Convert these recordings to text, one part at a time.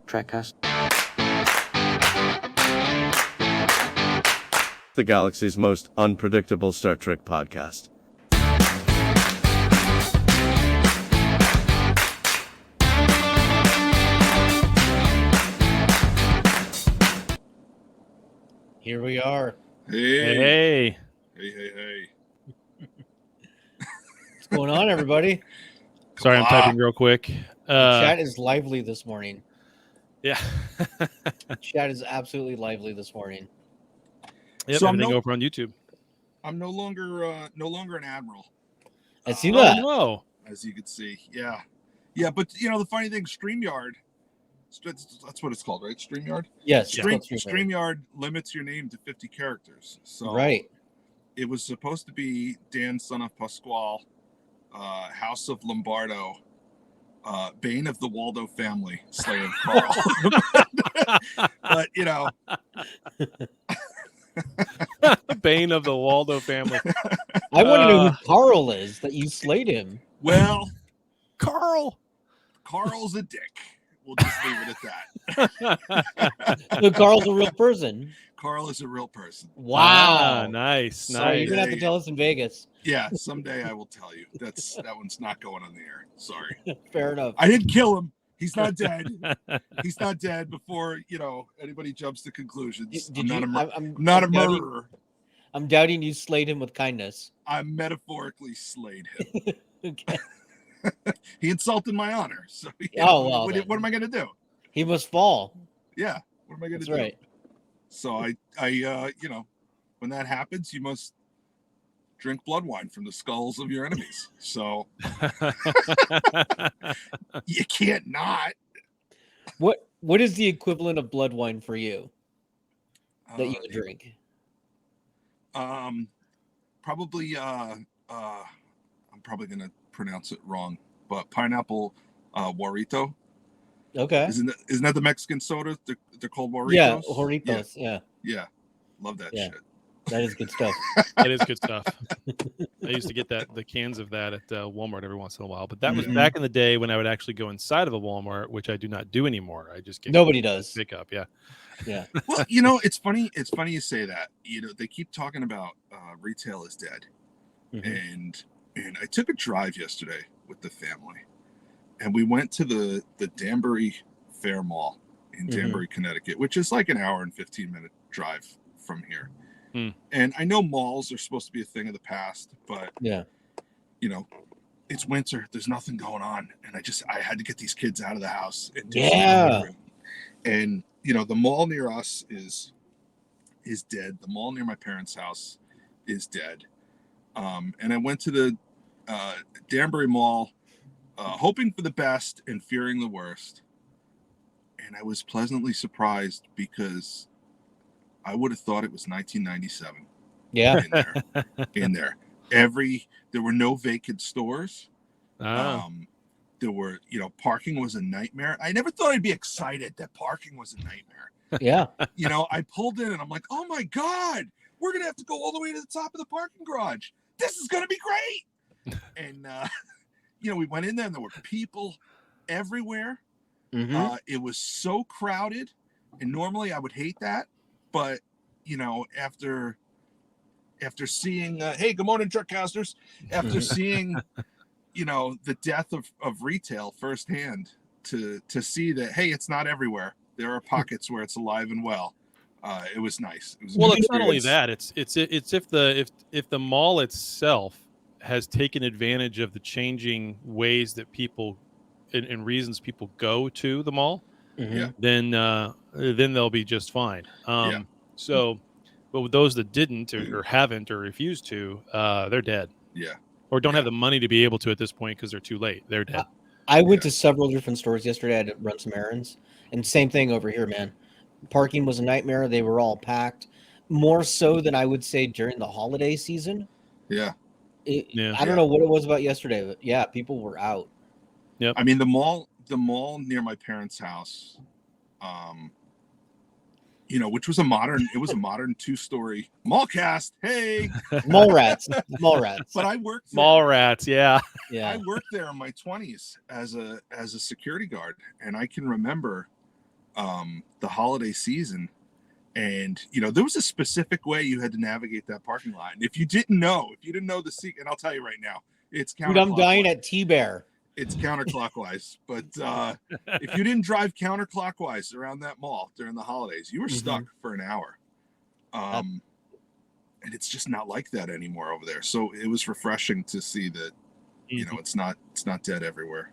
Trekcast. The galaxy's most unpredictable Star Trek podcast. Here we are. Hey. What's going on, everybody? Sorry, I'm typing real quick. Chat is lively this morning. Yeah. Chat is absolutely lively this morning. Yep, So everything over on YouTube. I'm no longer an admiral. I see that. No. As you can see. Yeah, but the funny thing, StreamYard, that's what it's called, right? StreamYard? Yes. StreamYard limits your name to 50 characters. So right. It was supposed to be Dan, son of Pasquale, House of Lombardo, Bane of the Waldo family, Slayer of Carl. But Bane of the Waldo family. I want to know who Carl is, that you slayed him. Well, Carl's a dick. We'll just leave it at that. So Carl's a real person. Carl is a real person. Wow. Nice. Sorry, you're gonna have to tell us in Vegas. Yeah, someday I will tell you. That one's not going on the air. Sorry. Fair enough. I didn't kill him. He's not dead. He's not dead before anybody jumps to conclusions. I'm not a murderer. I'm doubting you slayed him with kindness. I metaphorically slayed him. Okay. He insulted my honor. So what am I gonna do? He must fall. Yeah. What am I gonna do? Right. So I when that happens, you must drink blood wine from the skulls of your enemies. So you can't not. What is the equivalent of blood wine for you that you would drink? Probably I'm probably gonna pronounce it wrong, but pineapple Warrito. Okay. Isn't that the Mexican soda? They're called Warritos? Yeah, Warritos. Yeah. Love that Yeah. shit. That is good stuff. That is good stuff. I used to get the cans of that at Walmart every once in a while, but that was back in the day when I would actually go inside of a Walmart, which I do not do anymore. I just get Nobody does. Pick up, yeah. Well, it's funny. It's funny you say that. They keep talking about retail is dead, and I took a drive yesterday with the family, and we went to the Danbury Fair Mall in Danbury, Connecticut, which is like an hour and 15-minute drive from here. And I know malls are supposed to be a thing of the past, but it's winter. There's nothing going on, and I had to get these kids out of the house. And the mall near us is dead. The mall near my parents' house is dead. And I went to the Danbury Mall, hoping for the best and fearing the worst. And I was pleasantly surprised because I would have thought it was 1997. Yeah. In there. There were no vacant stores. There were, parking was a nightmare. I never thought I'd be excited that parking was a nightmare. Yeah. I pulled in and I'm like, oh my God, we're going to have to go all the way to the top of the parking garage. This is going to be great. And, we went in there and there were people everywhere. It was so crowded. And normally I would hate that. But, after seeing, hey, good morning, Trekcasters. After seeing, the death of retail firsthand, to see that, hey, it's not everywhere. There are pockets where it's alive and well. It was nice. It was it's not only that. It's if the mall itself has taken advantage of the changing ways that people and reasons people go to the mall, then they'll be just fine. So, but with those that didn't or haven't or refused to, they're dead. Yeah. Or don't have the money to be able to at this point because they're too late. They're dead. I went to several different stores yesterday. I had to run some errands, and same thing over here, man. Parking was a nightmare. They were all packed, more so than I would say during the holiday season. Yeah. I don't know what it was about yesterday, but yeah, people were out. Yep. I mean, the mall near my parents' house, which was a modern 2-story Mallcast. Hey, mall rats. But I worked there. Mall rats, yeah. I worked there in my 20s as a security guard, and I can remember the holiday season. And, you know, there was a specific way you had to navigate that parking lot. And if you didn't know the secret, and I'll tell you right now, it's counterclockwise. Dude, I'm dying at T-Bear. It's counterclockwise. But if you didn't drive counterclockwise around that mall during the holidays, you were stuck for an hour. And it's just not like that anymore over there. So it was refreshing to see that, you know, it's not dead everywhere.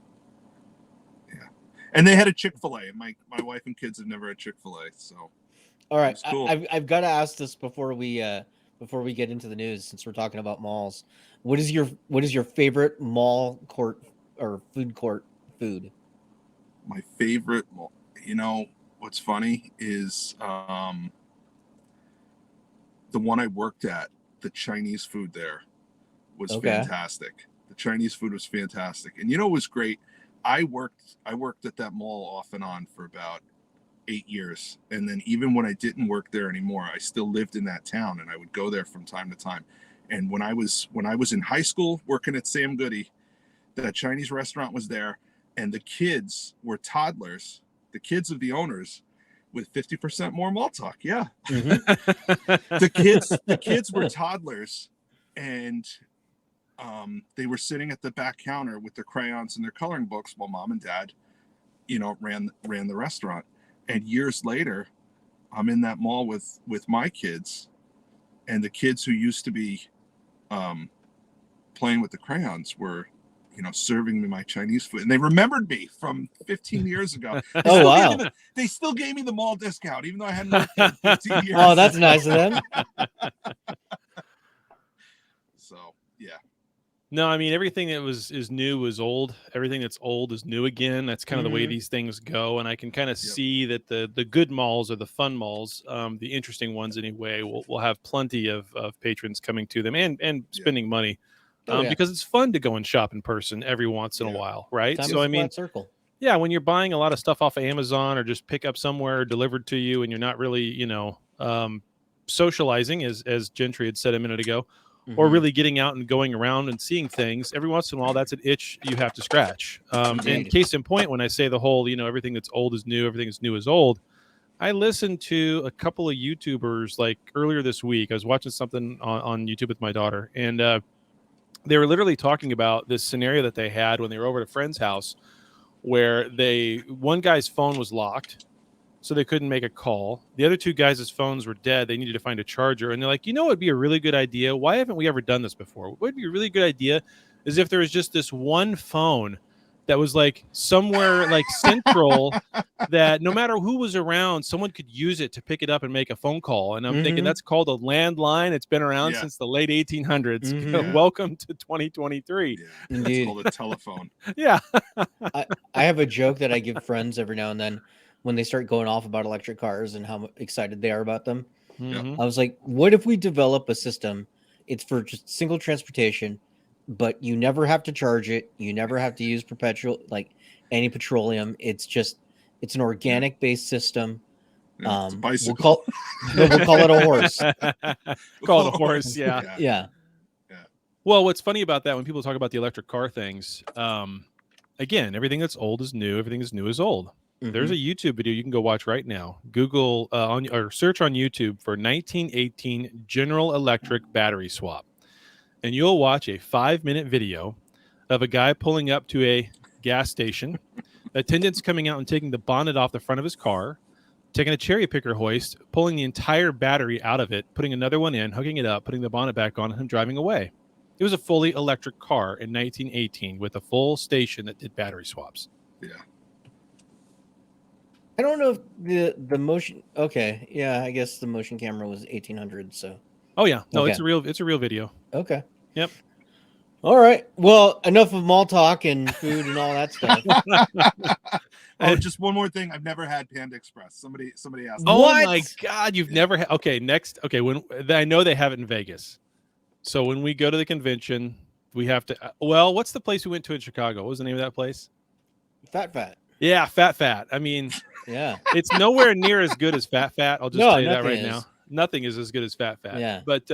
Yeah. And they had a Chick-fil-A. My wife and kids have never had Chick-fil-A, so. All right, Cool. I've got to ask this before we get into the news, since we're talking about malls. What is your favorite mall court or food court food? My favorite, you know, what's funny is the one I worked at, the Chinese food there was fantastic. The Chinese food was fantastic, and you know, it was great. I worked at that mall off and on for about 8 years, and then even when I didn't work there anymore, I still lived in that town, and I would go there from time to time. And when I was in high school working at Sam Goody, that Chinese restaurant was there, and the kids were toddlers, the kids of the owners, with 50% more mall talk. Yeah. The kids were toddlers, and they were sitting at the back counter with their crayons and their coloring books while mom and dad, you know, ran the restaurant. And years later, I'm in that mall with my kids, and the kids who used to be playing with the crayons were, you know, serving me my Chinese food. And they remembered me from 15 years ago. Oh, wow. They still gave me the mall discount, even though I hadn't worked there in 15 years. Oh, that's nice of them. So, yeah. No, I mean, everything that is new is old. Everything that's old is new again. That's kind of the way these things go. And I can kind of see that the good malls or the fun malls, the interesting ones anyway, will have plenty of patrons coming to them and spending money because it's fun to go and shop in person every once in a while, right? Time so, I mean, circle. Yeah, when you're buying a lot of stuff off of Amazon or just pick up somewhere delivered to you and you're not really, you know, socializing, as Gentry had said a minute ago, or really getting out and going around and seeing things, every once in a while, that's an itch you have to scratch. And case in point, when I say the whole, you know, everything that's old is new, everything that's new is old, I listened to a couple of YouTubers like earlier this week. I was watching something on YouTube with my daughter, and they were literally talking about this scenario that they had when they were over at a friend's house where one guy's phone was locked, so they couldn't make a call. The other two guys' phones were dead. They needed to find a charger. And they're like, you know what would be a really good idea? Why haven't we ever done this before? What would be a really good idea is if there was just this one phone that was like somewhere like central that no matter who was around, someone could use it to pick it up and make a phone call. And I'm thinking that's called a landline. It's been around since the late 1800s. Welcome to 2023. Yeah, it's called a telephone. Yeah. I have a joke that I give friends every now and then when they start going off about electric cars and how excited they are about them. I was like, what if we develop a system? It's for just single transportation, but you never have to charge it. You never have to use any petroleum. It's an organic based system. It's a bicycle. We'll call it a horse. Call it a horse. Yeah. Yeah. Well, what's funny about that when people talk about the electric car things, again, everything that's old is new. Everything that's new is old. There's a YouTube video you can go watch right now. Google or search on YouTube for 1918 General Electric battery swap. And you'll watch a 5-minute video of a guy pulling up to a gas station, attendants coming out and taking the bonnet off the front of his car, taking a cherry picker hoist, pulling the entire battery out of it, putting another one in, hooking it up, putting the bonnet back on, and driving away. It was a fully electric car in 1918 with a full station that did battery swaps. Yeah. I don't know if the motion. Okay, yeah, I guess the motion camera was 1800. So. Oh yeah, no, it's a real video. Okay. Yep. All right. Well, enough of mall talk and food and all that stuff. Oh, just one more thing. I've never had Panda Express. Somebody asked. Oh my God, you've never had? Okay, next. Okay, when I know they have it in Vegas, so when we go to the convention, we have to. Well, what's the place we went to in Chicago? What was the name of that place? Fat. Yeah, Fat. I mean, yeah, it's nowhere near as good as Fat. I'll just tell you that right is. now. Nothing is as good as Fat. Yeah. But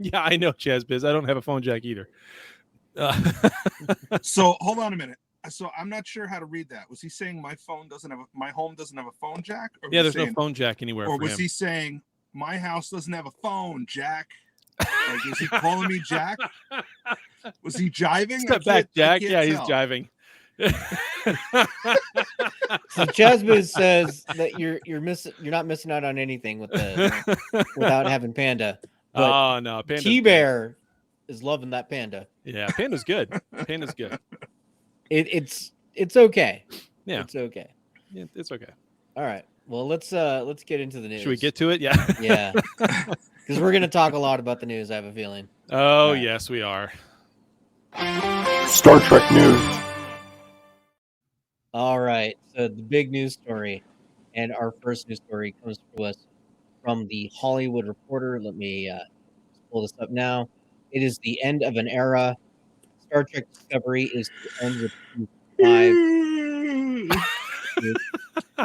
yeah, I know, Chaz Biz. I don't have a phone jack either. So hold on a minute. So I'm not sure how to read that. Was he saying my home doesn't have a phone jack? Or Yeah, was there's he no phone jack anywhere Or for was him. he saying my house doesn't have a phone, Jack? Like, is he calling me Jack? Was he jiving? Step back, Jack. Yeah, he's tell. jiving. So Chazbiz says that you're not missing out on anything without having Panda. But Oh no, Panda's T-Bear is loving that Panda. Yeah, Panda's good. Panda's good. It's okay. Yeah, it's okay. Yeah, it's okay. All right. Well, let's get into the news. Should we get to it? Yeah. Yeah. Because we're gonna talk a lot about the news. I have a feeling. Oh right. Yes, we are. Star Trek news. All right. So the big news story, and our first news story comes to us from the Hollywood Reporter. Let me pull this up now. It is the end of an era. Star Trek Discovery is to end with 5.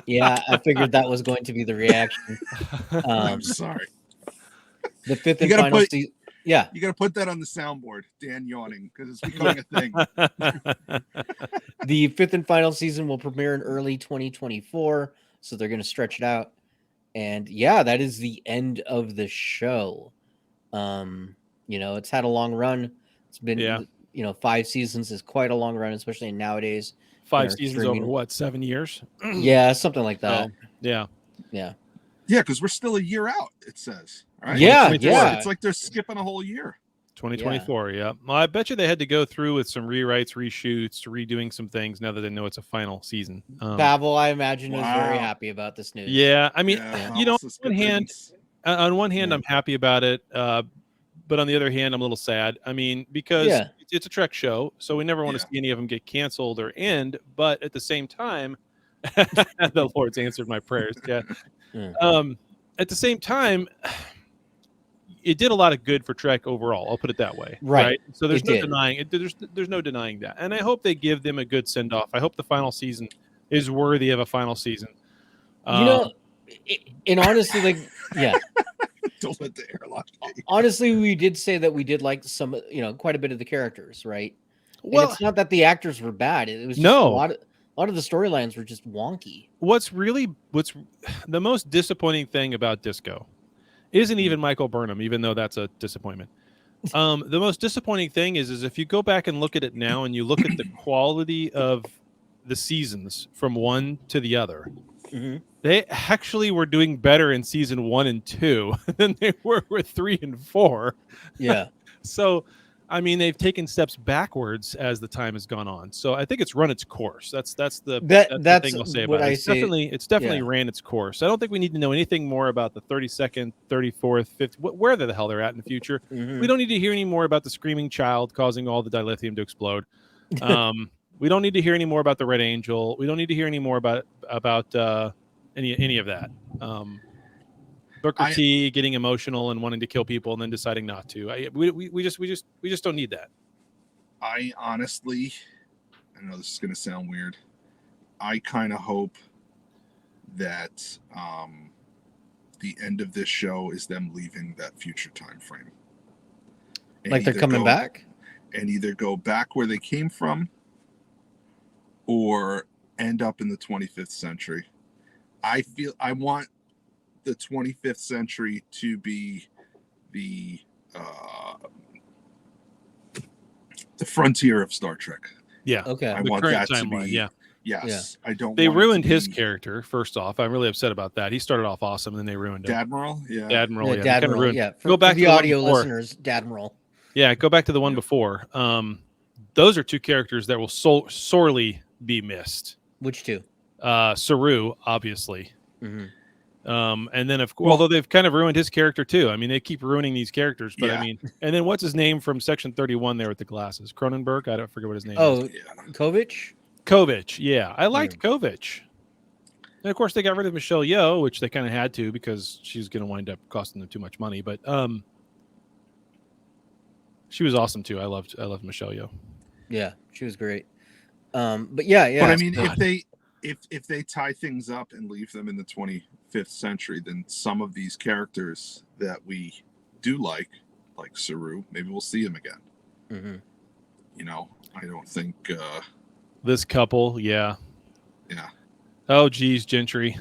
Yeah, I figured that was going to be the reaction. I'm sorry. The fifth and final season. Yeah, you got to put that on the soundboard. Dan yawning because it's becoming a thing. The fifth and final season will premiere in early 2024, so they're going to stretch it out. And yeah, that is the end of the show. It's had a long run. It's been 5 seasons is quite a long run, especially nowadays. 5 seasons over what, 7 years? Yeah, something like that. Yeah. Because we're still a year out, it says. Right? Yeah. It's like they're skipping a whole year. 2024, yeah. Well, I bet you they had to go through with some rewrites, reshoots, redoing some things now that they know it's a final season. Pavel, I imagine, is very happy about this news. Yeah, I mean, on one hand, I'm happy about it, but on the other hand, I'm a little sad. I mean, because it's a Trek show, so we never want to see any of them get canceled or end. But at the same time, the Lord's answered my prayers. Yeah. At the same time, it did a lot of good for Trek overall. I'll put it that way. Right. So there's no denying it. There's no denying that. And I hope they give them a good send off. I hope the final season is worthy of a final season. And honestly, Don't let the airlock be. Honestly, we did say that we did like some, quite a bit of the characters, right? Well, and it's not that the actors were bad. It was just a lot of the storylines were just wonky. What's the most disappointing thing about Disco isn't even Michael Burnham, even though that's a disappointment. The most disappointing thing is if you go back and look at it now and you look at the quality of the seasons from one to the other, they actually were doing better in season 1 and 2 than they were with 3 and 4. Yeah. So, I mean, they've taken steps backwards as the time has gone on. So I think it's run its course. That's the thing I'll say about it. It's definitely ran its course. I don't think we need to know anything more about the 32nd, 34th, 50th, where the hell they're at in the future. We don't need to hear any more about the screaming child causing all the dilithium to explode. We don't need to hear any more about the Red Angel. We don't need to hear any more about any of that. Booker T getting emotional and wanting to kill people and then deciding not to. We just don't need that. I honestly, I know this is going to sound weird. I kind of hope that the end of this show is them leaving that future time frame. Like they're coming back? And either go back where they came from or end up in the 25th century. I want the 25th century to be the frontier of Star Trek. Yeah. Okay. I want that to be. Yeah. Yes. Yeah. I don't. They ruined his character. First off, I'm really upset about that. He started off awesome, and then they ruined him. Dadmiral. Yeah. Dadmiral. Yeah. Dadmiral. Yeah. Go back for the to audio listeners. Dadmiral. Yeah. Go back to the one before. Those are two characters that will sorely be missed. Which two? Saru, obviously. And then, of course, although they've kind of ruined his character too. I mean, they keep ruining these characters, but I mean, and then what's his name from Section 31 there with the glasses? Cronenberg? I don't forget what his name is. Oh, Kovich? Kovich, yeah. I liked Kovich. And of course, they got rid of Michelle Yeoh, which they kind of had to because she's going to wind up costing them too much money. But she was awesome too. I loved Michelle Yeoh. Yeah, she was great. But yeah. But I mean, if they tie things up and leave them in the 25th century, then some of these characters that we do like Saru, maybe we'll see him again. I don't think This couple, yeah. Oh, geez, Gentry.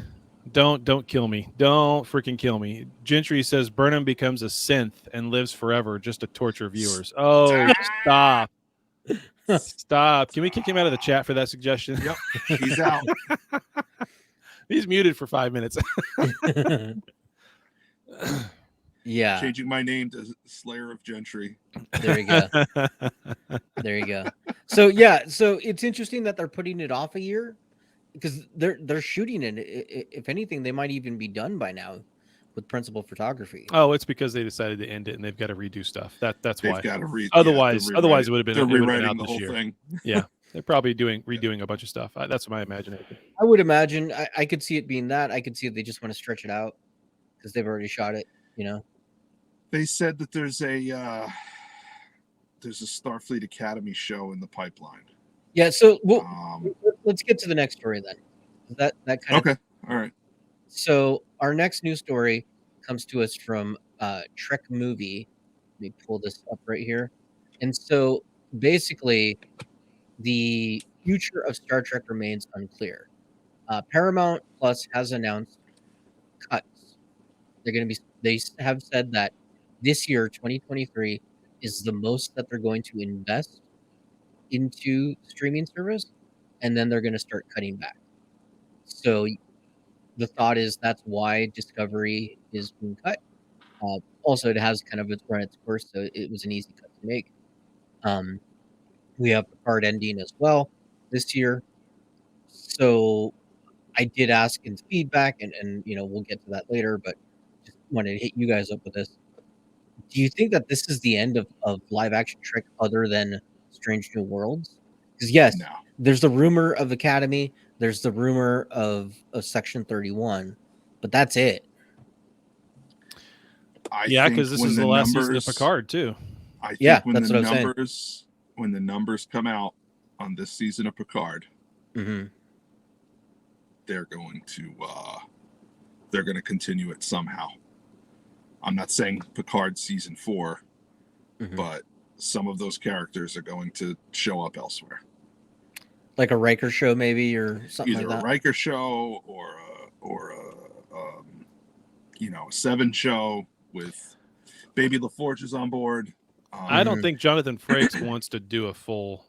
Don't kill me. Don't freaking kill me. Gentry says Burnham becomes a synth and lives forever just to torture viewers. Oh, stop. Stop. Can we kick him out of the chat for that suggestion? Yep. He's out. He's muted for 5 minutes. Yeah. Changing my name to Slayer of Gentry. There you go. There you go. So yeah, so it's interesting that they're putting it off a year because they're shooting it. If anything, they might even be done by now with principal photography. Oh, it's because they decided to end it and they've got to redo stuff. That's They've why. got to Otherwise, it would have been. They're it would have been rewriting out the this whole year. thing. Yeah, they're probably redoing a bunch of stuff. That's my imagination. I would imagine. I could see it being that. I could see they just want to stretch it out because they've already shot it. You know. They said that there's a Starfleet Academy show in the pipeline. Yeah. So let's get to the next story then. That kind of okay. All right. So our next news story comes to us from Trek Movie. Let me pull this up right here. And so basically, the future of Star Trek remains unclear. Paramount Plus has announced cuts. They have said that this year, 2023, is the most that they're going to invest into streaming service, and then they're going to start cutting back. So the thought is that's why Discovery is being cut. Also, it has kind of run its course, so it was an easy cut to make. We have Picard ending as well this year. So I did ask in feedback, and we'll get to that later, but just wanted to hit you guys up with this. Do you think that this is the end of live action Trek other than Strange New Worlds? Because yes, there's the rumor of Academy, there's the rumor of Section 31, but that's it. Because this is the last season of Picard too. I think when the numbers come out on this season of Picard, they're going to continue it somehow. I'm not saying Picard season 4, but some of those characters are going to show up elsewhere. Like a Riker show, maybe, or something like that. Either a Riker show or a 7 show with Baby LaForge is on board. I don't think Jonathan Frakes wants to do a full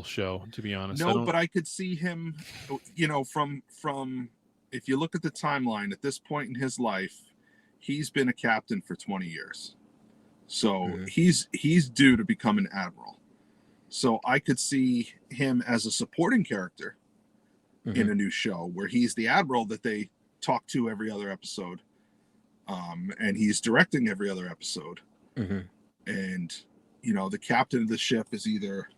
show, to be honest. No, but I could see him, from if you look at the timeline at this point in his life, he's been a captain for 20 years. So he's due to become an admiral. So I could see him as a supporting character in a new show where he's the admiral that they talk to every other episode. And he's directing every other episode. And, the captain of the ship is either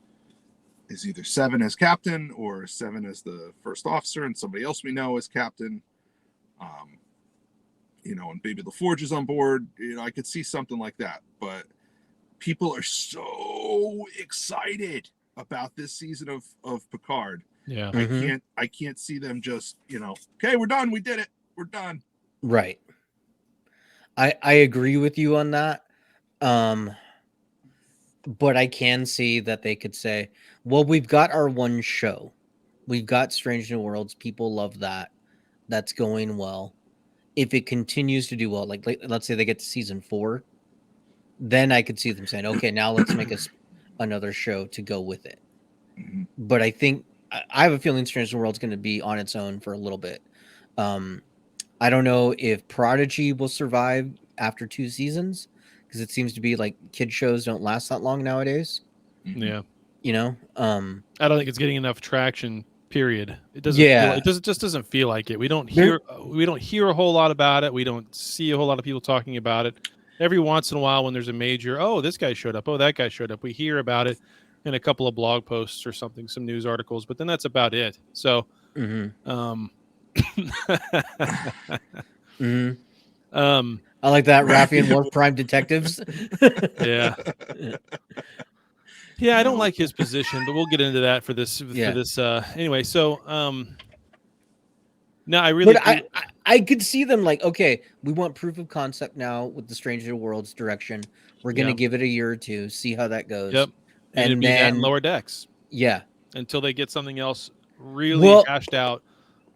7 as captain or 7 as the first officer and somebody else we know as captain. And Baby LaForge is on board. I could see something like that. But people are so excited about this season of Picard. Yeah. I can't see them just, okay, we're done. We did it. We're done. Right. I agree with you on that. But I can see that they could say, well, we've got our one show. We've got Strange New Worlds. People love that. That's going well. If it continues to do well, like let's say they get to season 4, then I could see them saying, okay, now let's make another show to go with it. But I think I have a feeling Strange New World's going to be on its own for a little bit. I don't know if Prodigy will survive after 2 seasons, because it seems to be like kid shows don't last that long nowadays. Yeah. I don't think it's getting enough traction. Period. It doesn't. Yeah. It just doesn't feel like it. We don't hear a whole lot about it. We don't see a whole lot of people talking about it. Every once in a while, when there's a major, oh, this guy showed up. Oh, that guy showed up. We hear about it in a couple of blog posts or something, some news articles, but then that's about it. So, I like that. Raffi and Worf Prime Detectives. Yeah. Yeah, I don't like his position, but we'll get into that for this. Anyway, so no, I really. But I could see them like, okay, we want proof of concept now with the Strange New Worlds direction. We're gonna give it a year or 2, see how that goes. Yep, and then Lower Decks. Yeah, until they get something else really hashed out,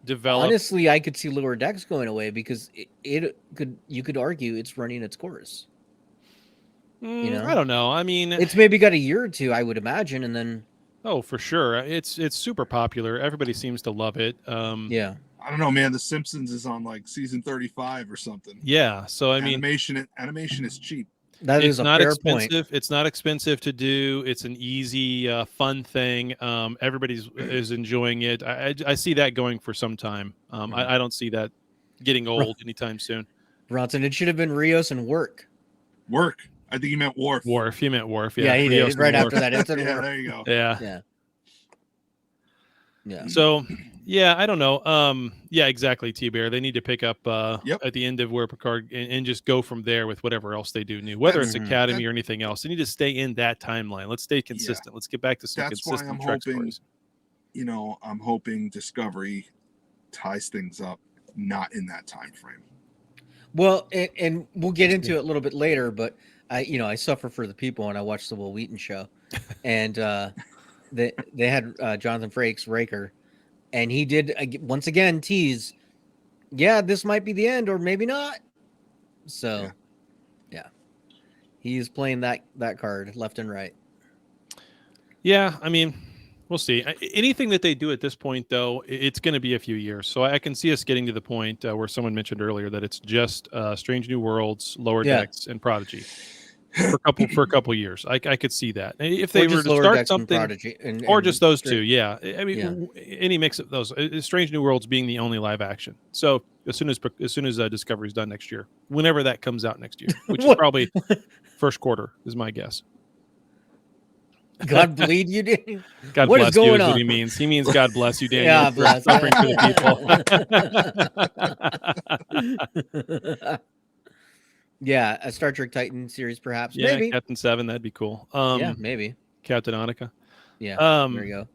developed. Honestly, I could see Lower Decks going away because you could argue it's running its course. I don't know. I mean, it's maybe got a year or two, I would imagine, and then. Oh, for sure. It's super popular. Everybody seems to love it. Yeah. I don't know, man. The Simpsons is on like season 35 or something. Yeah. So I mean, animation is cheap. That is a fair point. It's not expensive to do. It's an easy, fun thing. Everybody's is enjoying it. I see that going for some time. I don't see that getting old anytime soon. Bronson, it should have been Rios and Work. Work. I think he meant Worf. Worf. He meant Worf. Yeah, he Rios did. Right after Worf. that, it's yeah, Worf. there you go. Yeah. Yeah. So, yeah, I don't know. Yeah, exactly, T-Bear. They need to pick up at the end of where Picard and just go from there with whatever else they do new, whether it's Academy or anything else. They need to stay in that timeline. Let's stay consistent. Yeah. Let's get back to some consistent Trek stories. I'm hoping Discovery ties things up, not in that time frame. Well, and we'll get into it a little bit later, but I suffer for the people, and I watched the Will Wheaton show, and they had Jonathan Frakes, Riker, and he did once again tease, this might be the end or maybe not. So, yeah, he's playing that card left and right. Yeah, I mean, we'll see. Anything that they do at this point, though, it's going to be a few years. So I can see us getting to the point where someone mentioned earlier that it's just Strange New Worlds, Lower Decks, and Prodigy. For a couple years, I could see that if they were to start something, or just those two. Yeah, I mean, any mix of those. Strange New Worlds being the only live action. So as soon as Discovery's done next year, whenever that comes out next year, which is probably first quarter, is my guess. God bleed you, Daniel. God what bless is going you is on? what he means. He means God bless you, Daniel. Yeah, bless suffering for the people. Yeah, a Star Trek Titan series, perhaps. Yeah, maybe Captain 7, that'd be cool. Maybe Captain Annika. Yeah, there you go.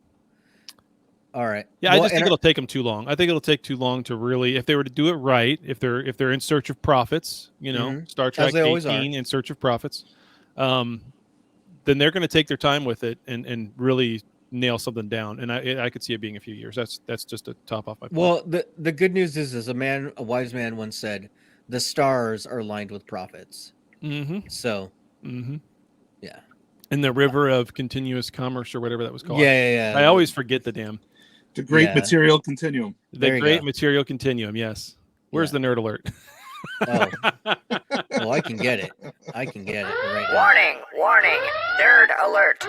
All right. Yeah, I just think it'll take them too long. I think it'll take too long to really, if they were to do it right, if they're in search of profits, Star Trek 18 in search of profits, then they're going to take their time with it and really nail something down. And I could see it being a few years. That's just a top off my point. Well, the good news is a wise man once said, the stars are lined with profits. Mm-hmm. So, yeah. In the river of continuous commerce or whatever that was called. Yeah. I always forget the damn. The great material continuum. The great material continuum, yes. Where's the nerd alert? Oh. Well, I can get it. Right now. Warning. Nerd alert.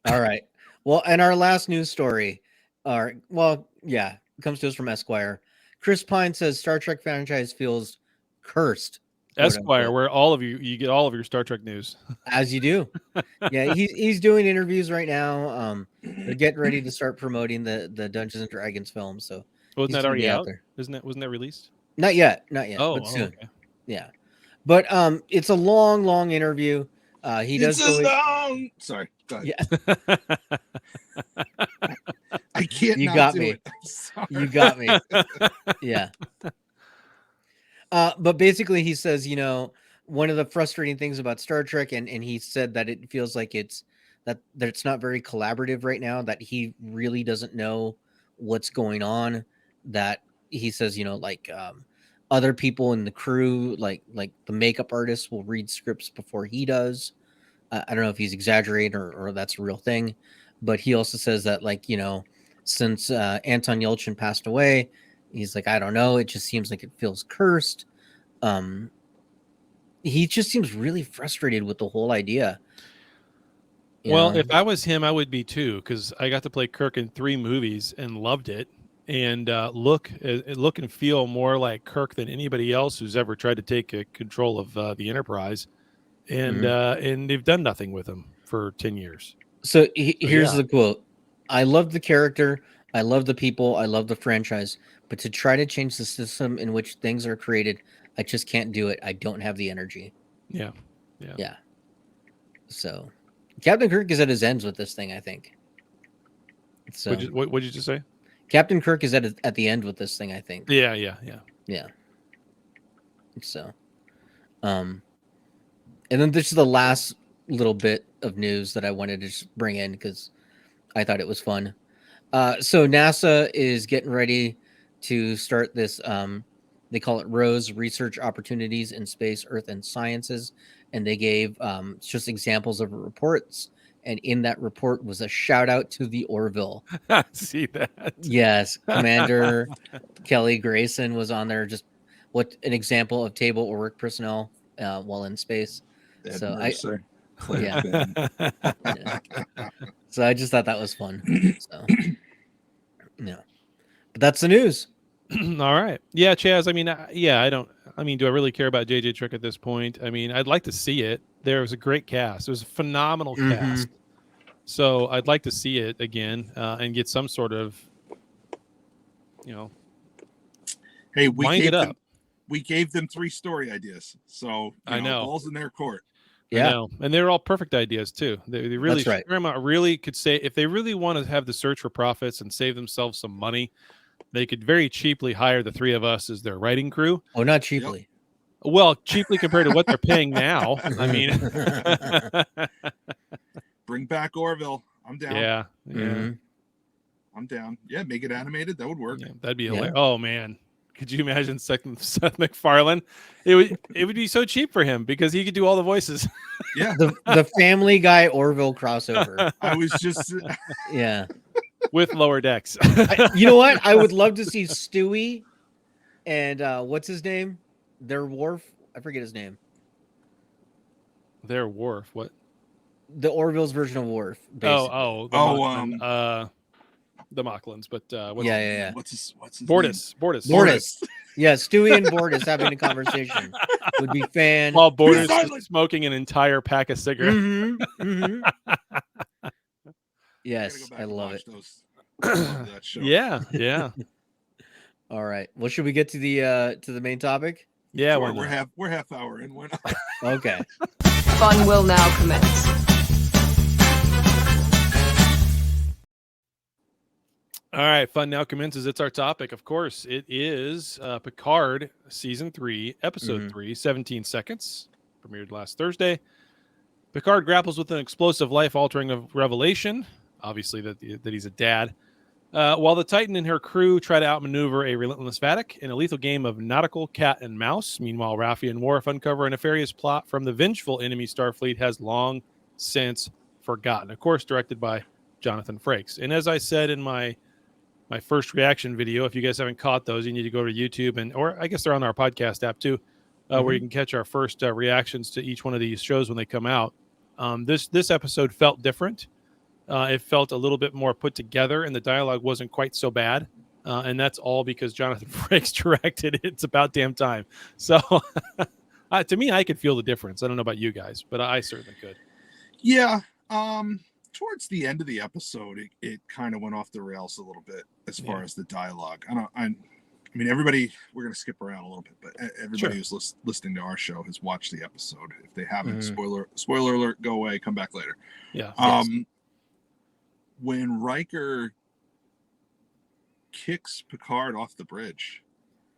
All right. Well, and our last news story, comes to us from Esquire. Chris Pine says Star Trek franchise feels cursed. Esquire, where all of you get all of your Star Trek news. As you do. Yeah, he's doing interviews right now. They're getting ready to start promoting the Dungeons and Dragons film. So wasn't that already out there? Wasn't that released? Not yet. Oh, but soon. Okay. Yeah. But it's a long interview. Sorry. Go ahead. Yeah. I can't. You got me. You got me. Yeah. But basically, he says, one of the frustrating things about Star Trek, and he said that it feels like it's not very collaborative right now. That he really doesn't know what's going on. That he says, other people in the crew, like the makeup artist, will read scripts before he does. I don't know if he's exaggerating or that's a real thing, but he also says that, since Anton Yelchin passed away, he's like, I don't know. It just seems like it feels cursed. He just seems really frustrated with the whole idea. If I was him, I would be too, because I got to play Kirk in 3 movies and loved it, and look and feel more like Kirk than anybody else who's ever tried to take control of the Enterprise, and they've done nothing with him for 10 years. So here's the quote: "I love the character, I love the people, I love the franchise, but to try to change the system in which things are created, I just can't do it. I don't have the energy." Yeah. So Captain Kirk is at his ends with this thing, I think. So what did you just say? Captain Kirk is at the end with this thing, I think. Yeah. So, And then this is the last little bit of news that I wanted to just bring in because I thought it was fun. So NASA is getting ready to start this. They call it ROSE, Research Opportunities in Space, Earth, and Sciences. And they gave just examples of reports. And in that report was a shout out to the Orville. See that? Yes. Commander Kelly Grayson was on there. Just what an example of table or work personnel while in space. So So I just thought that was fun. So yeah, but that's the news. All right. Yeah, Chaz. I mean, do I really care about JJ Trek at this point? I mean, I'd like to see it. There was a great cast. It was a phenomenal cast. So I'd like to see it again and get some sort of, Hey, we gave them 3 story ideas. So I know balls in their court. Yeah, I know. And they're all perfect ideas too. They really, That's right. Paramount really could say if they really want to have the search for profits and save themselves some money, they could very cheaply hire the 3 of us as their writing crew. Oh, not cheaply. Yep. Well, cheaply compared to what they're paying now. I mean, bring back Orville. I'm down. Yeah. I'm down. Yeah, make it animated. That would work. Yeah, that'd be hilarious. Oh man, could you imagine Seth MacFarlane? It would be so cheap for him because he could do all the voices. Yeah, the Family Guy Orville crossover. I was just with Lower Decks. You know what? I would love to see Stewie and what's his name? Their Worf. I forget his name. Their Worf. What? The Orville's version of Worf. The Mocklins, but What's his Bortus. name? Bortus. Yeah, Stewie and Bortus having a conversation would be fan. While Bortus is smoking an entire pack of cigarettes. Yes, I love it. That show. Yeah. All right. Well, should we get to the main topic? Yeah, sure, we're half hour in. Why not? Okay. Fun will now commence. All right, fun now commences. It's our topic. Of course, it is Picard Season 3, Episode 3, 17 Seconds. Premiered last Thursday. Picard grapples with an explosive, life-altering revelation. Obviously, that he's a dad. While the Titan and her crew try to outmaneuver a relentless Vatic in a lethal game of nautical cat and mouse. Meanwhile, Raffi and Worf uncover a nefarious plot from the vengeful enemy Starfleet has long since forgotten. Of course, directed by Jonathan Frakes. And as I said in my first reaction video, if you guys haven't caught those, you need to go to YouTube or I guess they're on our podcast app too, where you can catch our first reactions to each one of these shows when they come out. This episode felt different. It felt a little bit more put together, and the dialogue wasn't quite so bad. And that's all because Jonathan Frakes directed it. It's about damn time. So to me, I could feel the difference. I don't know about you guys, but I certainly could. Yeah. Towards the end of the episode, it kind of went off the rails a little bit as far as the dialogue. I mean, everybody, we're going to skip around a little bit, but everybody who's listening to our show has watched the episode. If they haven't, spoiler alert, go away, come back later. Yeah. When Riker kicks Picard off the bridge.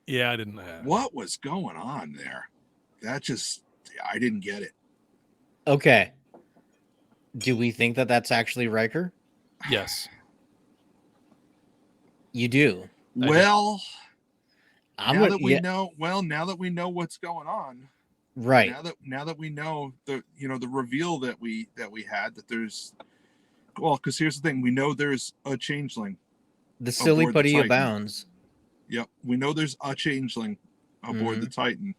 Yeah, I didn't. What was going on there? I didn't get it. Okay. Do we think that that's actually Riker? Yes. You do? Well, now that we know what's going on, right? Now that we know the reveal that we had that there's, because here's the thing, we know there's a changeling. The silly putty abounds. Yep, we know there's a changeling aboard the Titan.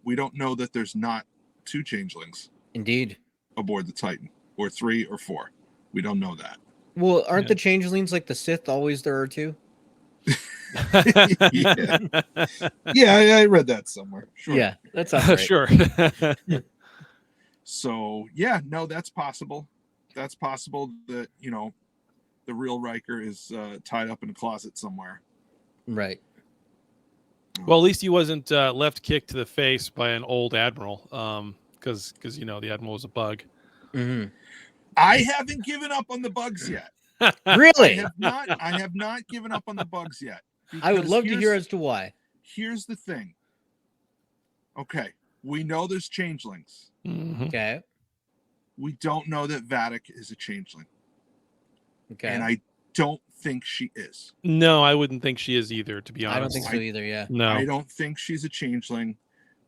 We don't know that there's not 2 changelings. Indeed. Aboard the Titan, or 3 or 4. We don't know that. Well, aren't the changelings like the Sith always there are 2? Yeah, I read that somewhere. Sure. Yeah, that's right. Sure. So yeah, no, that's possible. That's possible that the real Riker is tied up in a closet somewhere. Right. Well, at least he wasn't left kicked to the face by an old admiral. Because the admiral was a bug. I haven't given up on the bugs yet. Really? I have not given up on the bugs yet. I would love to hear as to why. Here's the thing. Okay, we know there's changelings. Mhm. Okay. We don't know that Vadic is a changeling. Okay. And I don't think she is. No, I wouldn't think she is either, to be honest. I don't think so either. Yeah. No. I don't think she's a changeling.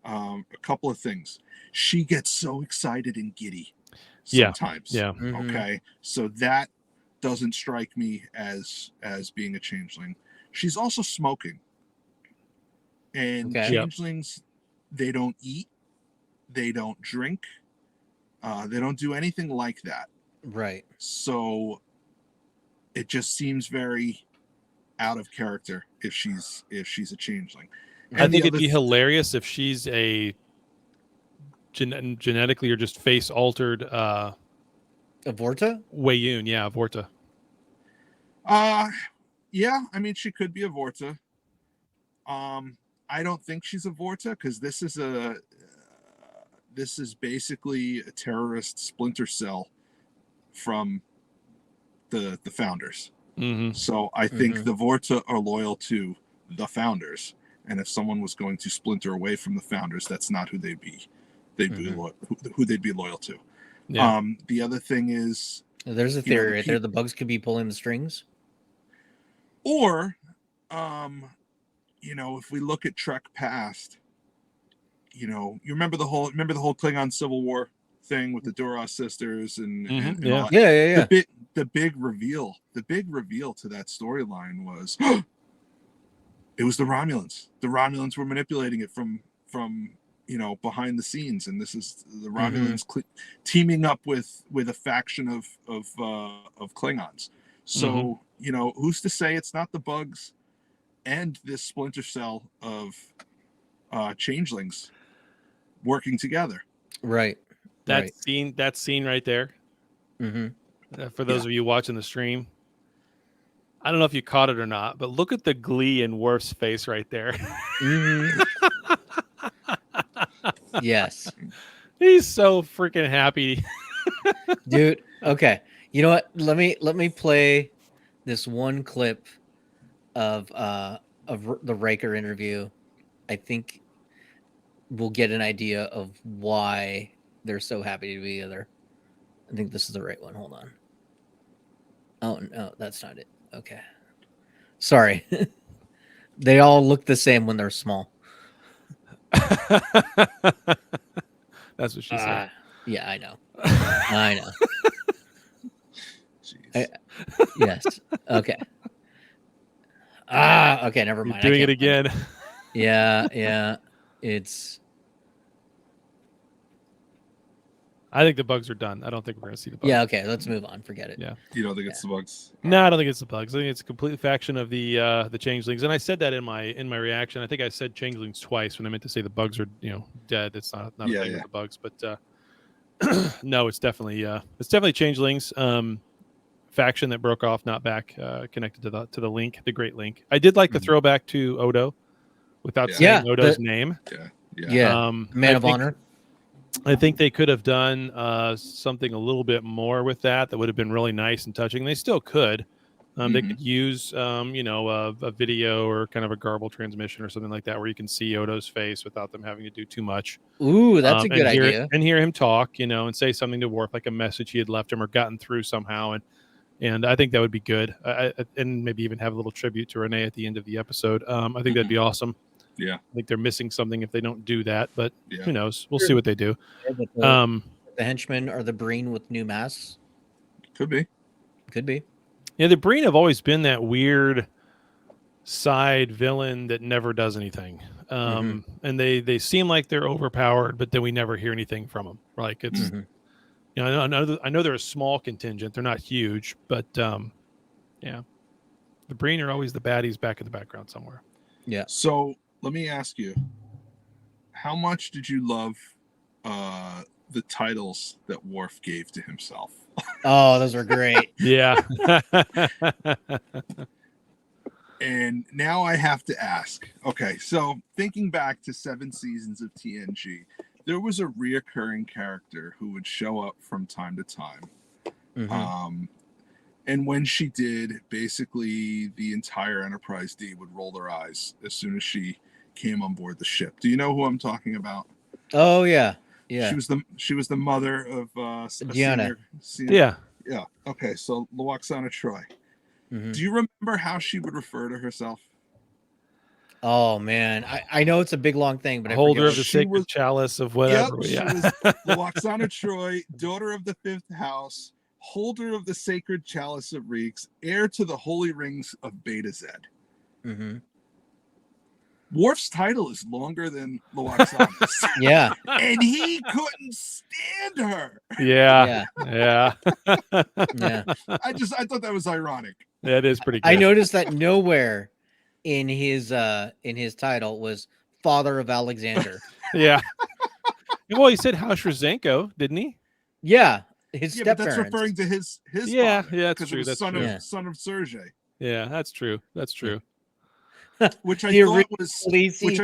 A couple of things. She gets so excited and giddy sometimes. Yeah. Mhm. Okay. So that doesn't strike me as being a changeling. She's also smoking. And Okay. changelings, they don't eat, they don't drink, they don't do anything like that. Right. So it just seems very out of character if she's a changeling. I think it'd be hilarious if she's a genetically or just face altered Avorta? Wayun. Yeah, Vorta. Yeah, I mean she could be a Vorta. I don't think she's a Vorta because this is basically a terrorist splinter cell from the founders. Mm-hmm. So I think the Vorta are loyal to the founders, and if someone was going to splinter away from the founders, that's not who they'd be. Who they'd be loyal to. Yeah. The other thing is, There's a theory right there. The bugs could be pulling the strings. Or, if we look at Trek past, you remember the whole Klingon Civil War thing with the Duras sisters and all that? Yeah. The big reveal to that storyline was it was the Romulans. The Romulans were manipulating it from behind the scenes, and this is the Romulans teaming up with a faction of Klingons. So who's to say it's not the bugs and this splinter cell of changelings working together? Right. That scene right there. For those of you watching the stream, I don't know if you caught it or not, but look at the glee in Worf's face right there. Yes. He's so freaking happy. Dude, okay. You know what? Let me play this one clip of the Riker interview. I think we'll get an idea of why they're so happy to be together. I think this is the right one. Hold on. Oh no, that's not it. Okay. Sorry. They all look the same when they're small. That's what she said. Yeah, I know. I know. Yes. Okay. Okay, never mind. You're doing it again. Yeah. I think the bugs are done. I don't think we're going to see the bugs. Yeah, okay, let's move on. Forget it. Yeah. You don't think it's the bugs? No, I don't think it's the bugs. I think it's a complete faction of the changelings. And I said that in my reaction. I think I said changelings twice when I meant to say the bugs are, dead. It's not a thing with the bugs, but no, it's definitely changelings. Faction that broke off, not back, connected to the link, the Great Link. I did like the throwback to Odo without saying Odo's name. Yeah. Man of honor. I think they could have done something a little bit more with that would have been really nice and touching. They still could. They could use, a video or kind of a garble transmission or something like that where you can see Odo's face without them having to do too much. Ooh, that's a good idea. And hear him talk, and say something to Worf, like a message he had left him or gotten through somehow. And I think that would be good. And maybe even have a little tribute to Renee at the end of the episode. I think that'd be awesome. Yeah. I think they're missing something if they don't do that, but who knows? We'll see what they do. The henchmen are the Breen with new masks. Could be. Yeah, the Breen have always been that weird side villain that never does anything. And they seem like they're overpowered, but then we never hear anything from them. Like it's, I know they're a small contingent. They're not huge, but the Breen are always the baddies back in the background somewhere. Yeah. So let me ask you, how much did you love the titles that Worf gave to himself? Oh, those are great. Yeah. And now I have to ask. Okay, so thinking back to 7 seasons of TNG, there was a reoccurring character who would show up from time to time. And when she did, basically the entire Enterprise D would roll their eyes as soon as she came on board the ship. Do you know who I'm talking about? Oh, yeah. Yeah. She was the mother of Gianna. Yeah. Yeah. Okay. So Loxana Troy. Mhm. Do you remember how she would refer to herself? Oh man, I know it's a big long thing, but Holder I of the She sacred was- chalice of whatever. Yep. She Yeah. was Loxana Troy, daughter of the fifth house, holder of the sacred chalice of Reeks, heir to the holy rings of Beta Z. hmm Worf's title is longer than Loxana's. Yeah, And he couldn't stand her. Yeah. Yeah. yeah. I thought that was ironic. That is pretty good. I noticed that nowhere in his title was father of Alexander. Yeah. Well, he said House Rosenko, didn't he? Yeah, his Yeah, step but that's parents. referring to his Yeah, father, yeah, that's 'cause it true. was That's son true. of son of Sergei, Yeah, that's true. That's true. which I The thought was Khaleesi which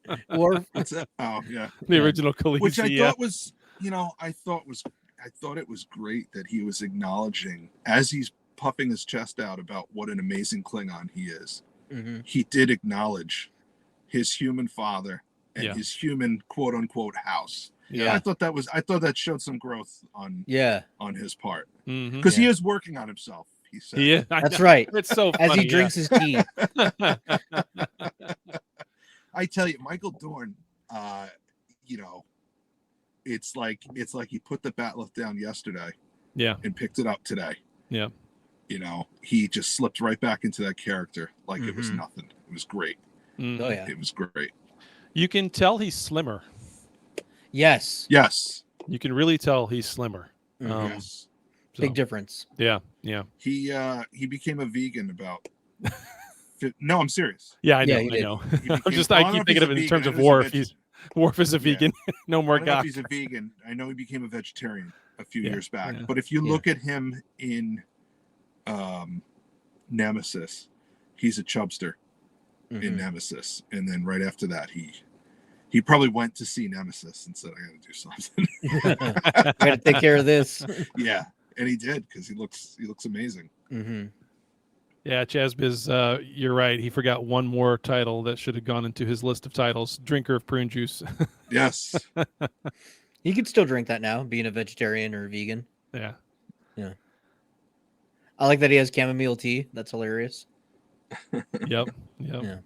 I Worf. what's that? Oh yeah, The Yeah. original Khaleesi. which I yeah. thought was I thought it was great that he was acknowledging as he's puffing his chest out about what an amazing Klingon he is. Mhm. He did acknowledge his human father and Yeah. his human quote unquote house. Yeah. I thought that showed some growth on Yeah, his part Mhm. because he Yeah. is working on himself. He said. Yeah. I that's know. right. It's so As funny. he drinks his tea. Yeah. I tell you, Michael Dorn, it's like he put the bat'leth down yesterday Yeah. and picked it up today. Yeah. He just slipped right back into that character like it was Mhm. nothing. It was great. Mhm. Oh yeah. It was great. You can tell he's slimmer. Yes. Yes. You can really tell he's slimmer. Mhm. Yes. So, Big difference. yeah. Yeah. He became a vegan about. No, I'm serious. Yeah. I Yeah, know. he I did. know. He became- I'm just. I I don't know keep if thinking he's of a it in vegan. terms I of know he's a Worf. Worf is a Yeah. vegan. No I more don't know if guy. he's a vegan. I know he became a vegetarian a few Yeah, years back. yeah, But if you yeah. look at him in Nemesis, he's a chubster in Mhm. Nemesis, and then right after that, he probably went to see Nemesis and said, "I got to do something." Gotta take care of this. Yeah, and he did because he looks amazing. hmm Yeah, Chazbiz, you're right. He forgot one more title that should have gone into his list of titles: drinker of prune juice. Yes, You could still drink that now, being a vegetarian or a vegan. Yeah. I like that he has chamomile tea. That's hilarious. Yep. Yep. Yeah.